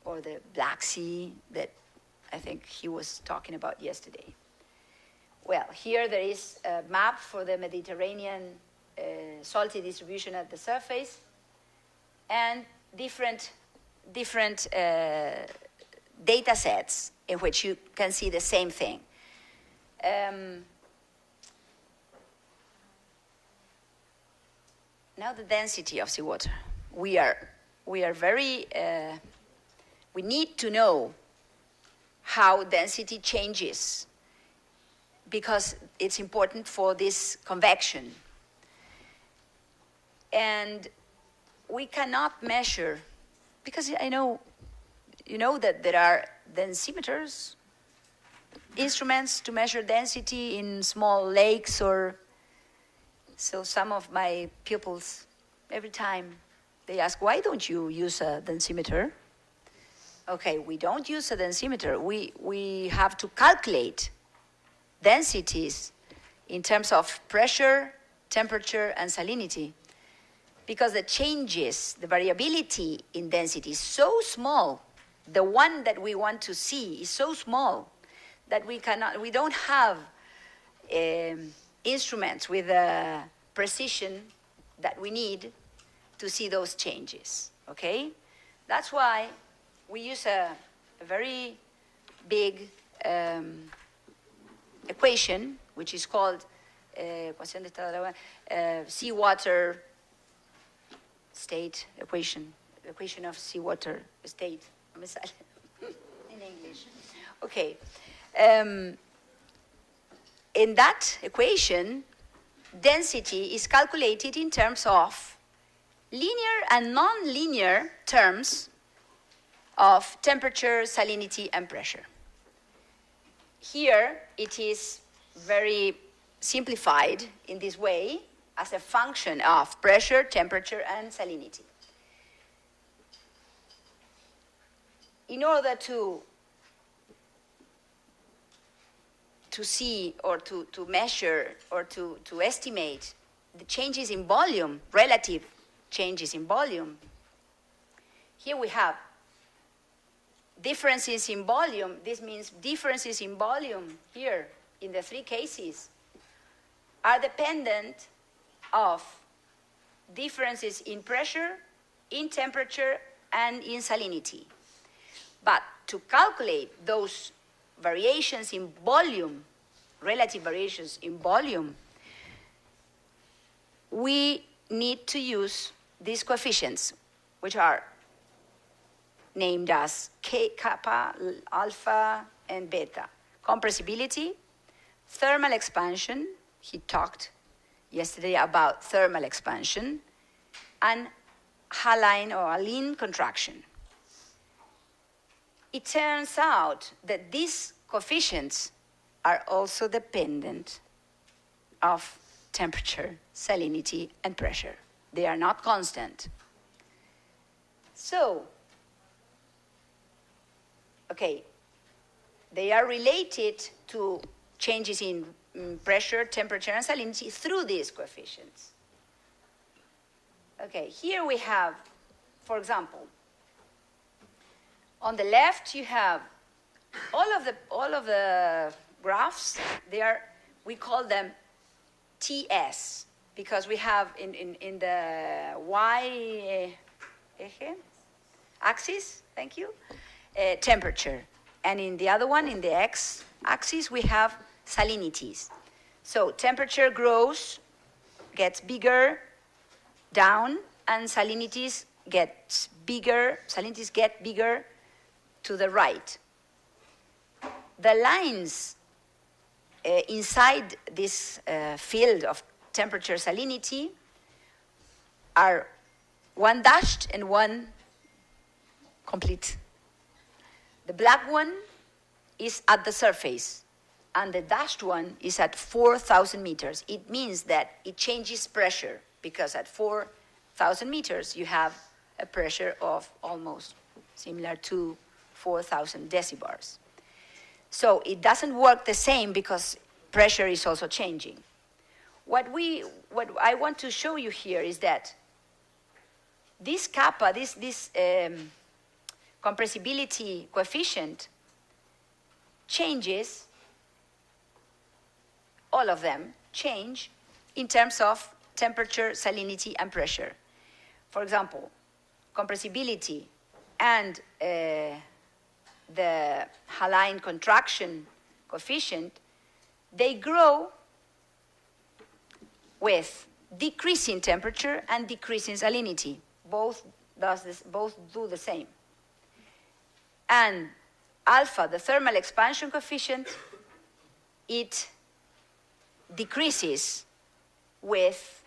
the Black Sea that I think he was talking about yesterday. Well, here there is a map for the Mediterranean salty distribution at the surface, and different data sets in which you can see the same thing. Now the density of seawater. We need to know how density changes, because it's important for this convection. And we cannot measure, because you know that there are densimeters, instruments to measure density in small lakes or. So some of my pupils, every time they ask, why don't you use a densimeter? Okay, we don't use a densimeter. We have to calculate densities in terms of pressure, temperature, and salinity, because the changes, the variability in density is so small. The one that we want to see is so small that we don't have instruments with the precision that we need to see those changes, okay? That's why we use a very big equation, which is called seawater state equation of seawater state, in English. Okay. In that equation, density is calculated in terms of linear and non-linear terms of temperature, salinity, and pressure. Here, it is very simplified in this way as a function of pressure, temperature, and salinity. In order to see or to measure or to estimate the changes in volume, relative changes in volume, here we have differences in volume. This means differences in volume here in the three cases are dependent of differences in pressure, in temperature, and in salinity. But to calculate those variations in volume, relative variations in volume, we need to use these coefficients, which are named as K, kappa, alpha, and beta. Compressibility, thermal expansion, he talked yesterday about thermal expansion, and haline or haline contraction. It turns out that these coefficients are also dependent of temperature, salinity, and pressure. They are not constant. So, okay, they are related to changes in pressure, temperature, and salinity through these coefficients. Okay, here we have, for example, on the left you have all of the graphs. We call them TS because we have in the y axis, thank you, temperature, and in the other one, in the x axis, we have salinities. So temperature grows, gets bigger, down, and salinities get bigger to the right. The lines inside this field of temperature salinity are one dashed and one complete. The black one is at the surface, and the dashed one is at 4,000 meters. It means that it changes pressure, because at 4,000 meters you have a pressure of almost similar to 4,000 decibars. So it doesn't work the same because pressure is also changing. What I want to show you here is that this kappa, this compressibility coefficient changes, all of them change in terms of temperature, salinity, and pressure. For example, compressibility and the haline contraction coefficient, they grow with decreasing temperature and decreasing salinity. Both do the same. And alpha, the thermal expansion coefficient, it decreases with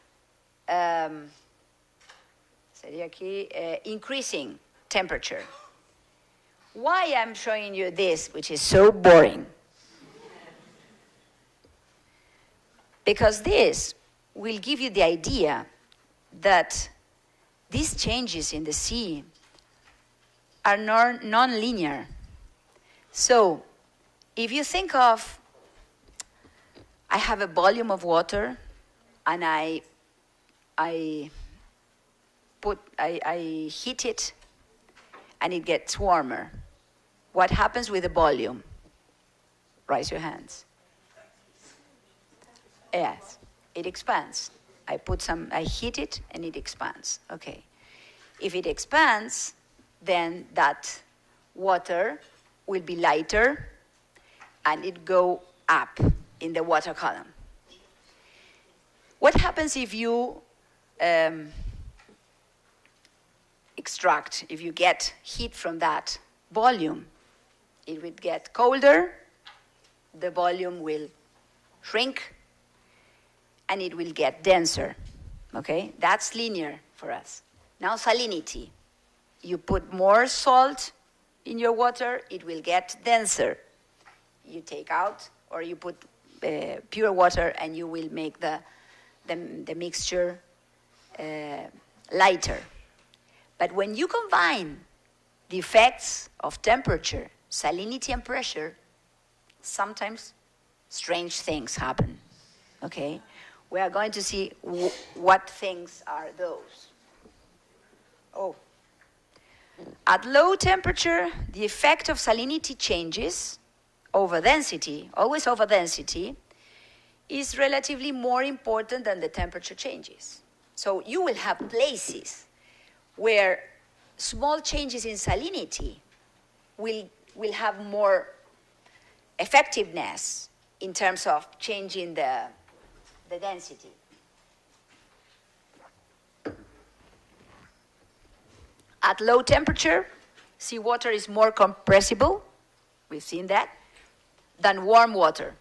increasing temperature. Why I'm showing you this, which is so boring? Because this will give you the idea that these changes in the sea are non-linear. So, if you think of, I have a volume of water, and I heat it, and it gets warmer. What happens with the volume? Raise your hands. Yes, it expands. I heat it, and it expands. Okay. If it expands, then that water will be lighter, and it go up in the water column. What happens if you if you get heat from that volume? It will get colder, the volume will shrink, and it will get denser. Okay? That's linear for us. Now salinity. You put more salt in your water, it will get denser. You take out, or you put pure water, and you will make the mixture lighter. But when you combine the effects of temperature, salinity, and pressure, sometimes strange things happen. Okay? We are going to see what things are those. Oh. At low temperature, the effect of salinity changes over density, always over density, is relatively more important than the temperature changes. So you will have places where small changes in salinity will have more effectiveness in terms of changing the density. At low temperature, seawater is more compressible, we've seen that, than warm water.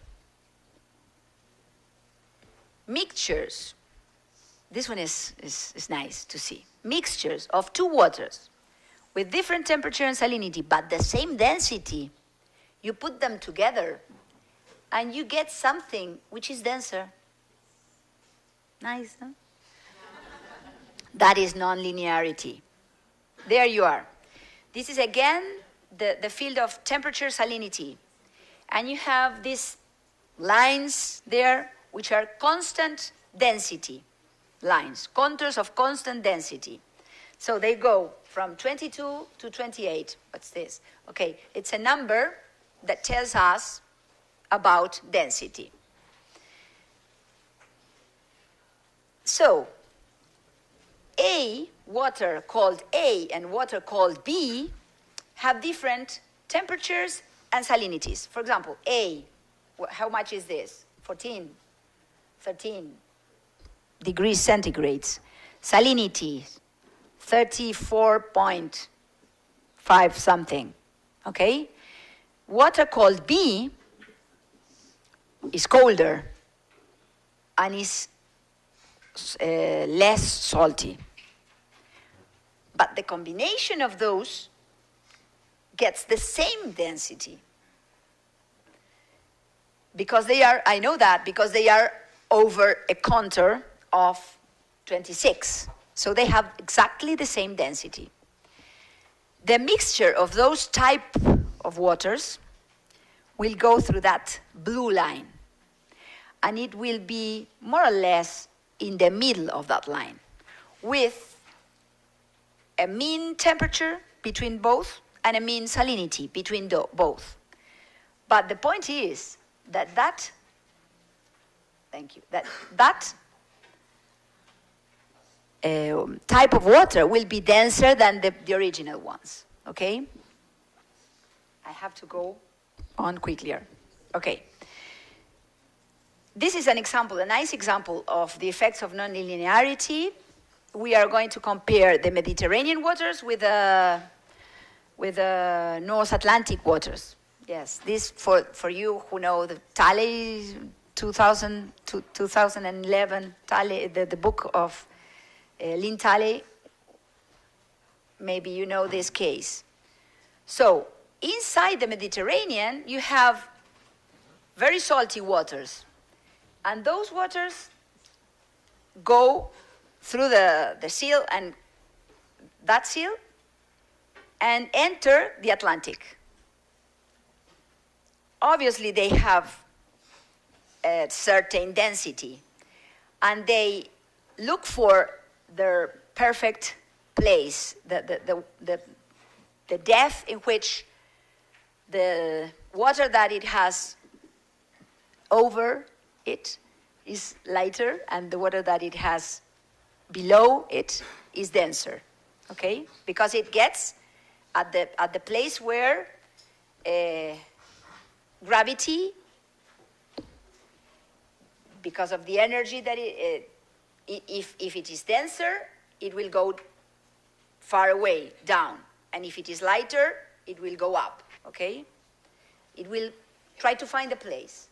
Mixtures, this one is nice to see. Mixtures of two waters with different temperature and salinity, but the same density, you put them together and you get something which is denser. Nice, huh? That is nonlinearity. There you are. This is again the field of temperature salinity. And you have these lines there which are constant density lines, contours of constant density. So they go from 22 to 28. What's this? Okay, it's a number that tells us about density. So, water called A and water called B have different temperatures and salinities. For example, A, how much is this? 14, 13 degrees centigrades. Salinity, 34.5 something, okay? Water called B is colder and is less salty. But the combination of those gets the same density. Because they are, I know that, because they are over a contour of 26. So they have exactly the same density. The mixture of those type of waters will go through that blue line. And it will be more or less in the middle of that line, with a mean temperature between both and a mean salinity between both. But the point is that type of water will be denser than the original ones, okay? I have to go on quickly. Okay. This is an example, a nice example of the effects of nonlinearity. We are going to compare the Mediterranean waters with the North Atlantic waters. Yes, this for you who know the Talley 2011, Talley, the book of Lynn Talley, maybe you know this case. So, inside the Mediterranean, you have very salty waters. And those waters go through the seal and that seal and enter the Atlantic. Obviously, they have a certain density, and they look for their perfect place, the depth in which the water that it has over it is lighter, and the water that it has below it is denser, okay? Because it gets at the place where gravity, because of the energy that if it is denser, it will go far away, down. And if it is lighter, it will go up, okay? It will try to find a place.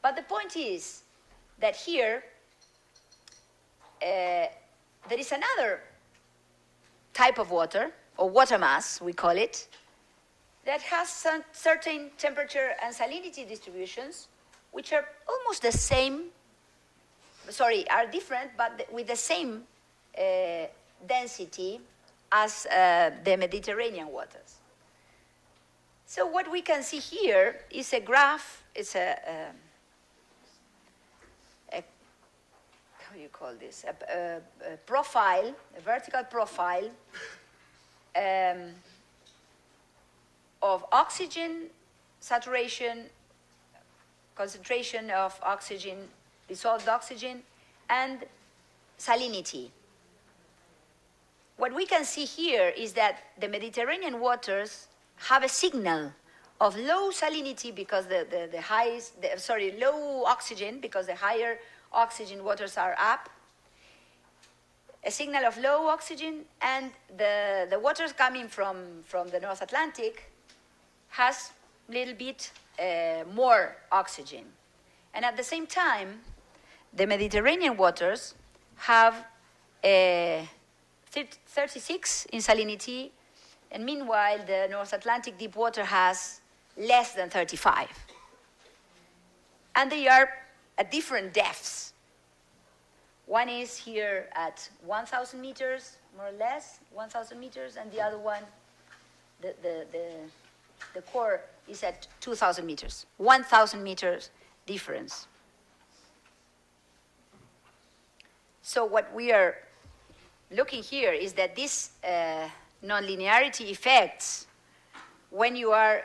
But the point is that here, there is another type of water, or water mass, we call it, that has some certain temperature and salinity distributions, which are almost the same, are different, but with the same density as the Mediterranean waters. So what we can see here is a graph, it's how do you call this? A profile, a vertical profile of oxygen saturation, concentration of oxygen, dissolved oxygen, and salinity. What we can see here is that the Mediterranean waters have a signal of low salinity because low oxygen because the higher oxygen waters are up. A signal of low oxygen, and the waters coming from the North Atlantic has a little bit more oxygen. And at the same time, the Mediterranean waters have 36 in salinity, and meanwhile the North Atlantic deep water has less than 35. And they are at different depths. One is here at 1,000 meters, more or less, 1,000 meters, and the other one, the core is at 2,000 meters, 1,000 meters difference. So what we are looking here is that this nonlinearity effects, when you are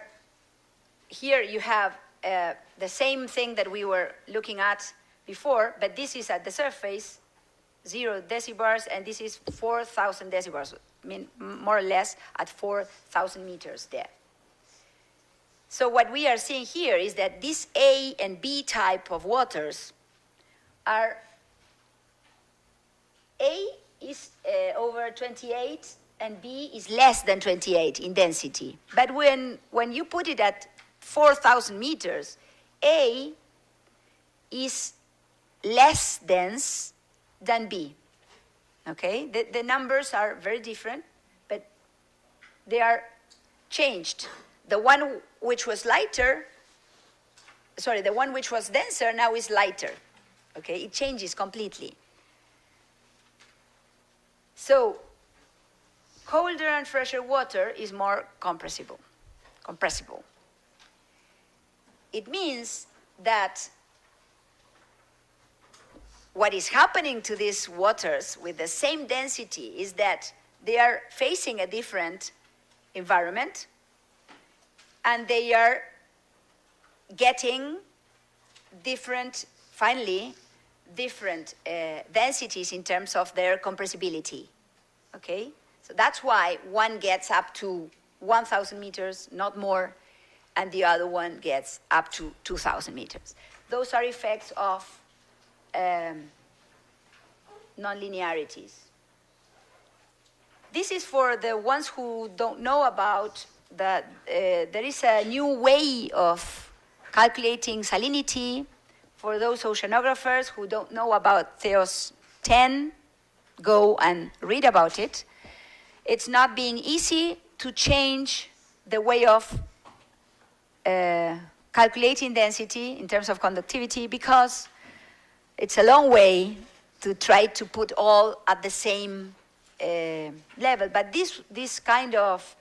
here, you have the same thing that we were looking at before, but this is at the surface, 0 decibars, and this is 4,000 decibars, I mean, more or less at 4,000 meters depth. So what we are seeing here is that this A and B type of waters are, A is over 28 and B is less than 28 in density. But when you put it at 4,000 meters, A is less dense than B. Okay? The numbers are very different, but they are changed. The one which was lighter, the one which was denser now is lighter. Okay? It changes completely. So, colder and fresher water is more compressible. It means that what is happening to these waters with the same density is that they are facing a different environment, and they are getting different densities in terms of their compressibility. Okay? So that's why one gets up to 1,000 meters, not more, and the other one gets up to 2,000 meters. Those are effects of nonlinearities. This is for the ones who don't know about that there is a new way of calculating salinity. For those oceanographers who don't know about Theos 10, go and read about it. It's not being easy to change the way of calculating density in terms of conductivity because it's a long way to try to put all at the same level. But this kind of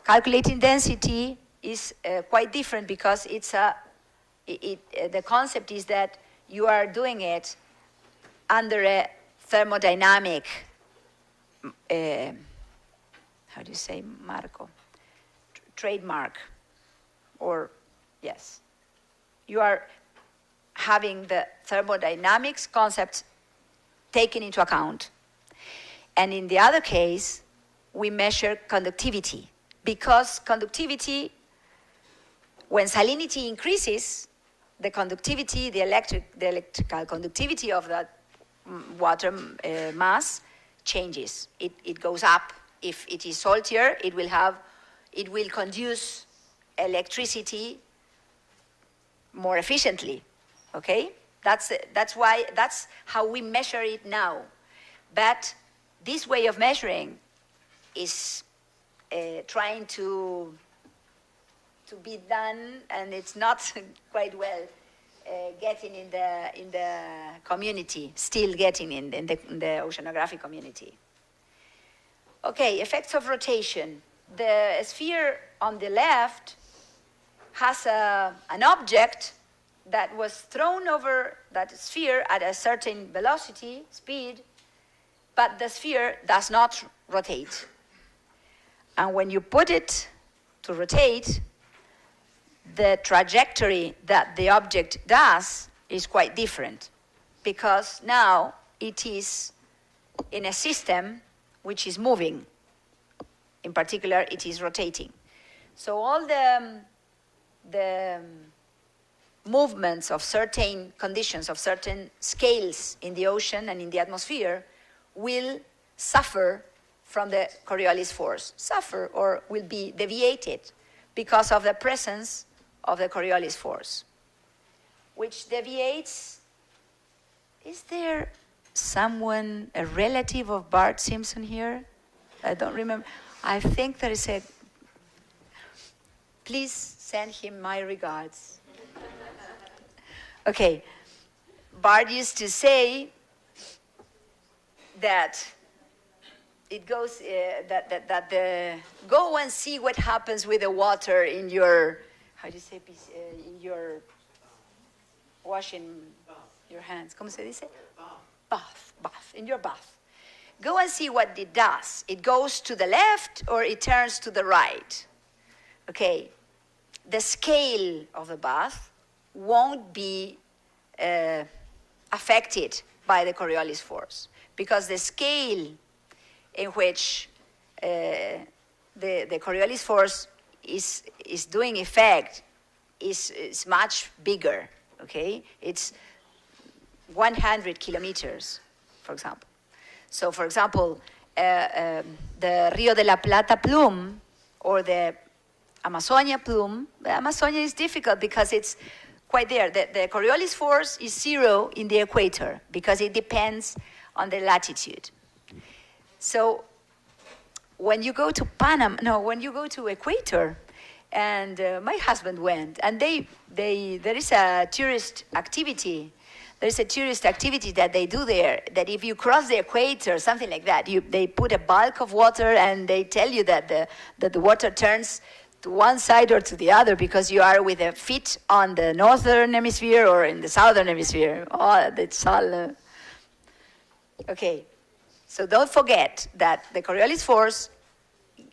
calculating density is quite different because the concept is that you are doing it under a thermodynamic, how do you say, marco? Trademark, or yes. You are having the thermodynamics concept taken into account. And in the other case, we measure conductivity, because conductivity, when salinity increases, the conductivity, the electrical conductivity of that water mass changes. It goes up. If it is saltier, it will conduce electricity more efficiently. Okay? That's how we measure it now. But this way of measuring is trying to be done, and it's not quite well getting in the community, still getting in the oceanographic community. Okay, effects of rotation. The sphere on the left has an object that was thrown over that sphere at a certain velocity, speed, but the sphere does not rotate. And when you put it to rotate, the trajectory that the object does is quite different, because now it is in a system which is moving. In particular, it is rotating. So all the movements of certain conditions, of certain scales in the ocean and in the atmosphere will suffer from the Coriolis force, suffer or will be deviated because of the presence of the Coriolis force, which deviates. Is there someone, a relative of Bart Simpson here? I don't remember. I think there is a. Please send him my regards. Okay. Bart used to say that it goes go and see what happens with the water in your, how do you say, in your washing your hands. ¿Cómo se dice? Bath, in your bath. Go and see what it does. It goes to the left or it turns to the right. Okay, the scale of the bath won't be affected by the Coriolis force because the scale in which the Coriolis force is doing effect is much bigger, okay? It's 100 kilometers, for example. So, for example, the Rio de la Plata plume or the Amazonia plume, the Amazonia is difficult because it's quite there. The Coriolis force is 0 in the equator because it depends on the latitude. So when you go to when you go to equator, and my husband went, and there is a tourist activity. There's a tourist activity that they do there, that if you cross the equator, something like that, they put a bulk of water and they tell you that the water turns to one side or to the other because you are with a feet on the northern hemisphere or in the southern hemisphere. Oh, that's all. Okay, so don't forget that the Coriolis force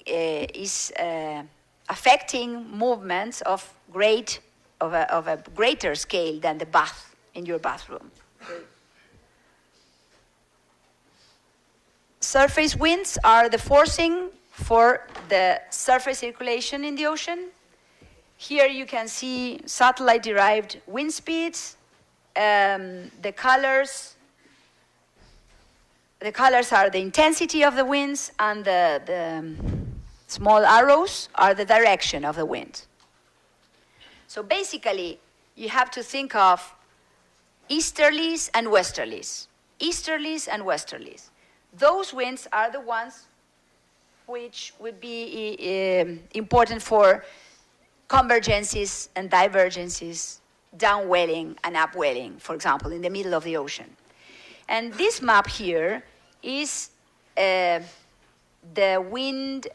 is affecting movements of a greater scale than the bath in your bathroom. Surface winds are the forcing for the surface circulation in the ocean. Here you can see satellite-derived wind speeds. The colors are the intensity of the winds, and the small arrows are the direction of the wind. So basically, you have to think of easterlies and westerlies. Easterlies and westerlies. Those winds are the ones which would be important for convergences and divergences, downwelling and upwelling, for example, in the middle of the ocean. And this map here is the wind,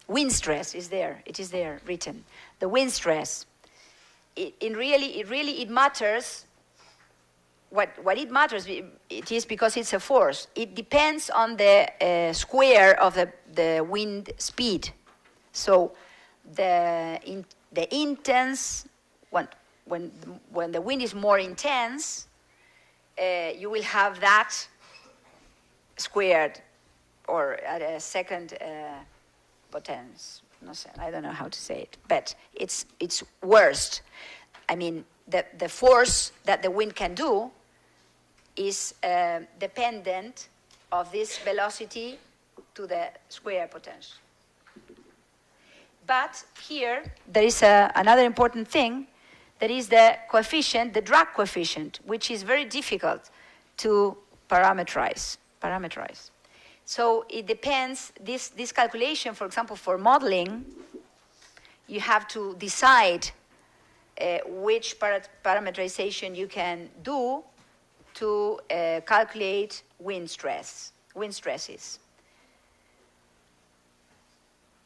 wind stress is there. It is there written. The wind stress. It matters. What it matters, it is because it's a force. It depends on the square of the wind speed. So the intense, when the wind is more intense, you will have that squared or at a second potence. No, I don't know how to say it, but it's worst. I mean, the force that the wind can do is dependent of this velocity to the square potential. But here, there is another important thing, that is the coefficient, the drag coefficient, which is very difficult to parameterize. So it depends, this calculation, for example, for modeling, you have to decide which parameterization you can do to calculate wind stresses.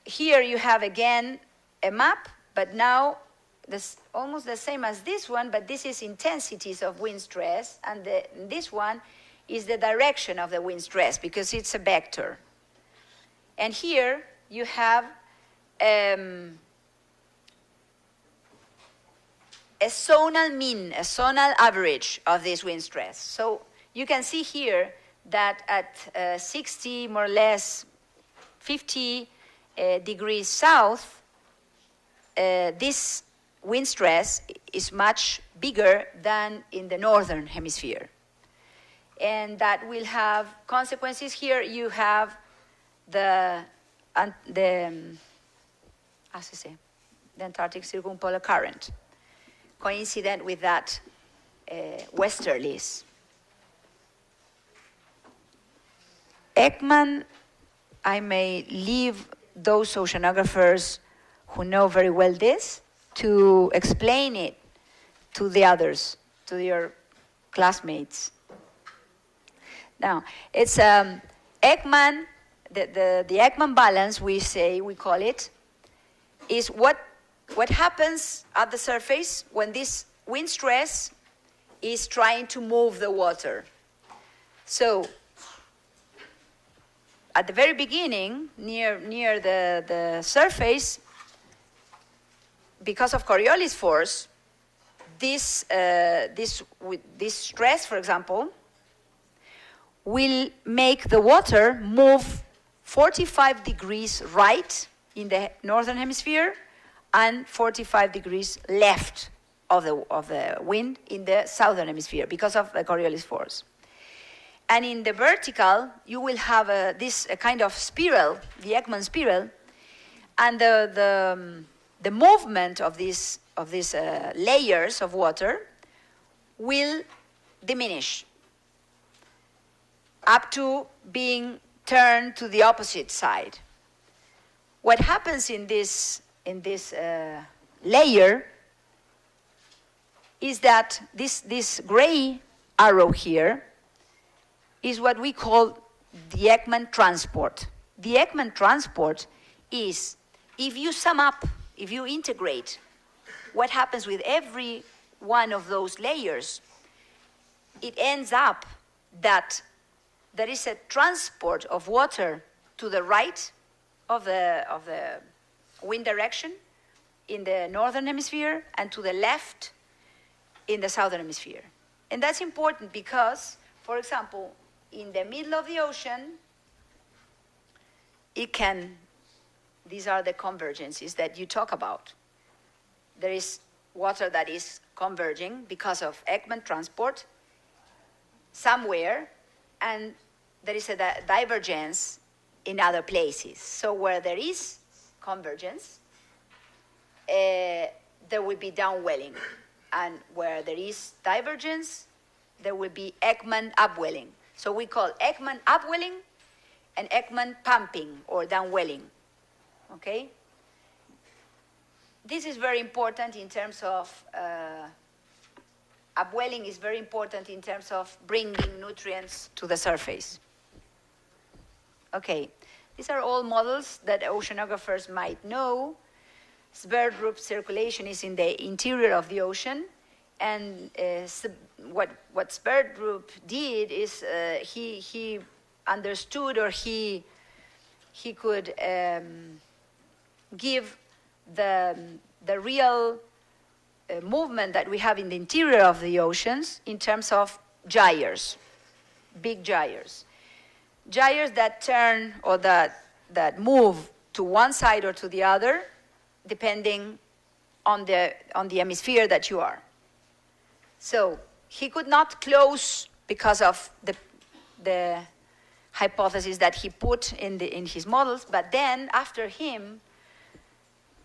Here you have again a map, but now this almost the same as this one, but this is intensities of wind stress, and this one is the direction of the wind stress because it's a vector. And here you have a zonal mean, a zonal average of this wind stress. So you can see here that at 60, more or less 50 degrees south, this wind stress is much bigger than in the northern hemisphere. And that will have consequences. Here you have the Antarctic circumpolar current, coincident with that westerlies. Ekman, I may leave those oceanographers who know very well this to explain it to the others, to your classmates. Now, it's Ekman, the Ekman balance, we call it, is what happens at the surface when this wind stress is trying to move the water. So, at the very beginning, near the surface, because of Coriolis force, this stress, for example, will make the water move 45 degrees right in the northern hemisphere and 45 degrees left of the wind in the southern hemisphere because of the Coriolis force. And in the vertical, you will have this kind of spiral, the Ekman spiral, and the movement of these layers of water will diminish up to being turned to the opposite side. What happens in this layer is that this gray arrow here is what we call the Ekman transport. The Ekman transport is, if you sum up, if you integrate what happens with every one of those layers, it ends up that there is a transport of water to the right of the wind direction in the northern hemisphere and to the left in the southern hemisphere. And that's important because, for example, in the middle of the ocean, these are the convergences that you talk about. There is water that is converging because of Ekman transport somewhere, and there is a divergence in other places. So where there is convergence, there will be downwelling. And where there is divergence, there will be Ekman upwelling. So we call Ekman upwelling and Ekman pumping or downwelling. Okay? This is very important in terms of upwelling is very important in terms of bringing nutrients to the surface. Okay, these are all models that oceanographers might know. Sverdrup circulation is in the interior of the ocean, and what Sverdrup did is he understood, or he could give the real movement that we have in the interior of the oceans in terms of gyres, big gyres. Gyres that turn or that move to one side or to the other, depending on the hemisphere that you are. So he could not close because of the hypothesis that he put in his models, but then after him,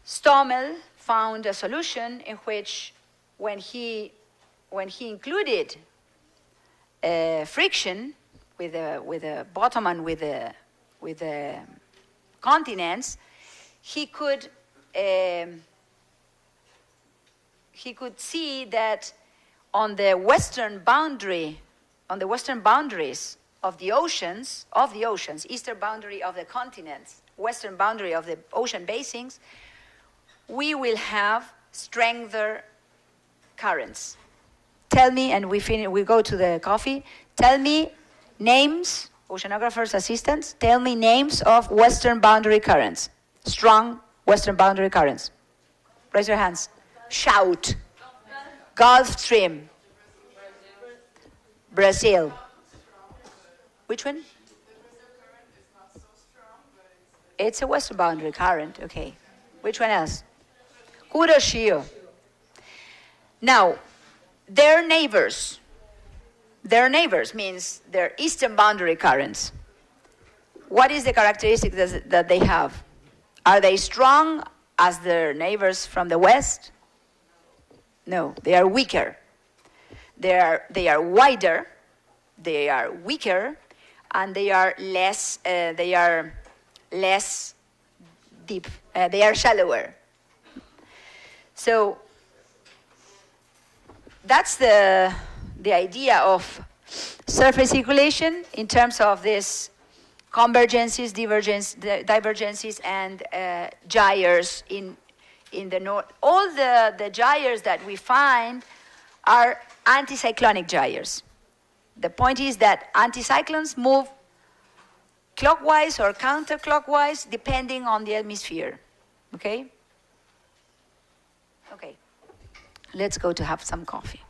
Stommel found a solution in which when he included friction with the bottom and with the continents, he could see that on the western boundaries of the oceans, eastern boundary of the continents, western boundary of the ocean basins, we will have stronger currents. Tell me, and we go to the coffee, tell me names, oceanographers' assistants, tell me names of western boundary currents, strong western boundary currents. Raise your hands. Shout. Gulf Stream. Brazil. Which one? It's a western boundary current, okay. Which one else? Kuroshio. Now, their neighbors means their eastern boundary currents. What is the characteristic that they have? Are they strong as their neighbors from the west? No, they are weaker. They are wider, they are weaker, and they are less deep. They are shallower. So that's the idea of surface circulation in terms of this convergences, divergences, and gyres in the north. All the gyres that we find are anticyclonic gyres. The point is that anticyclones move clockwise or counterclockwise depending on the atmosphere. Okay? Okay. Let's go to have some coffee.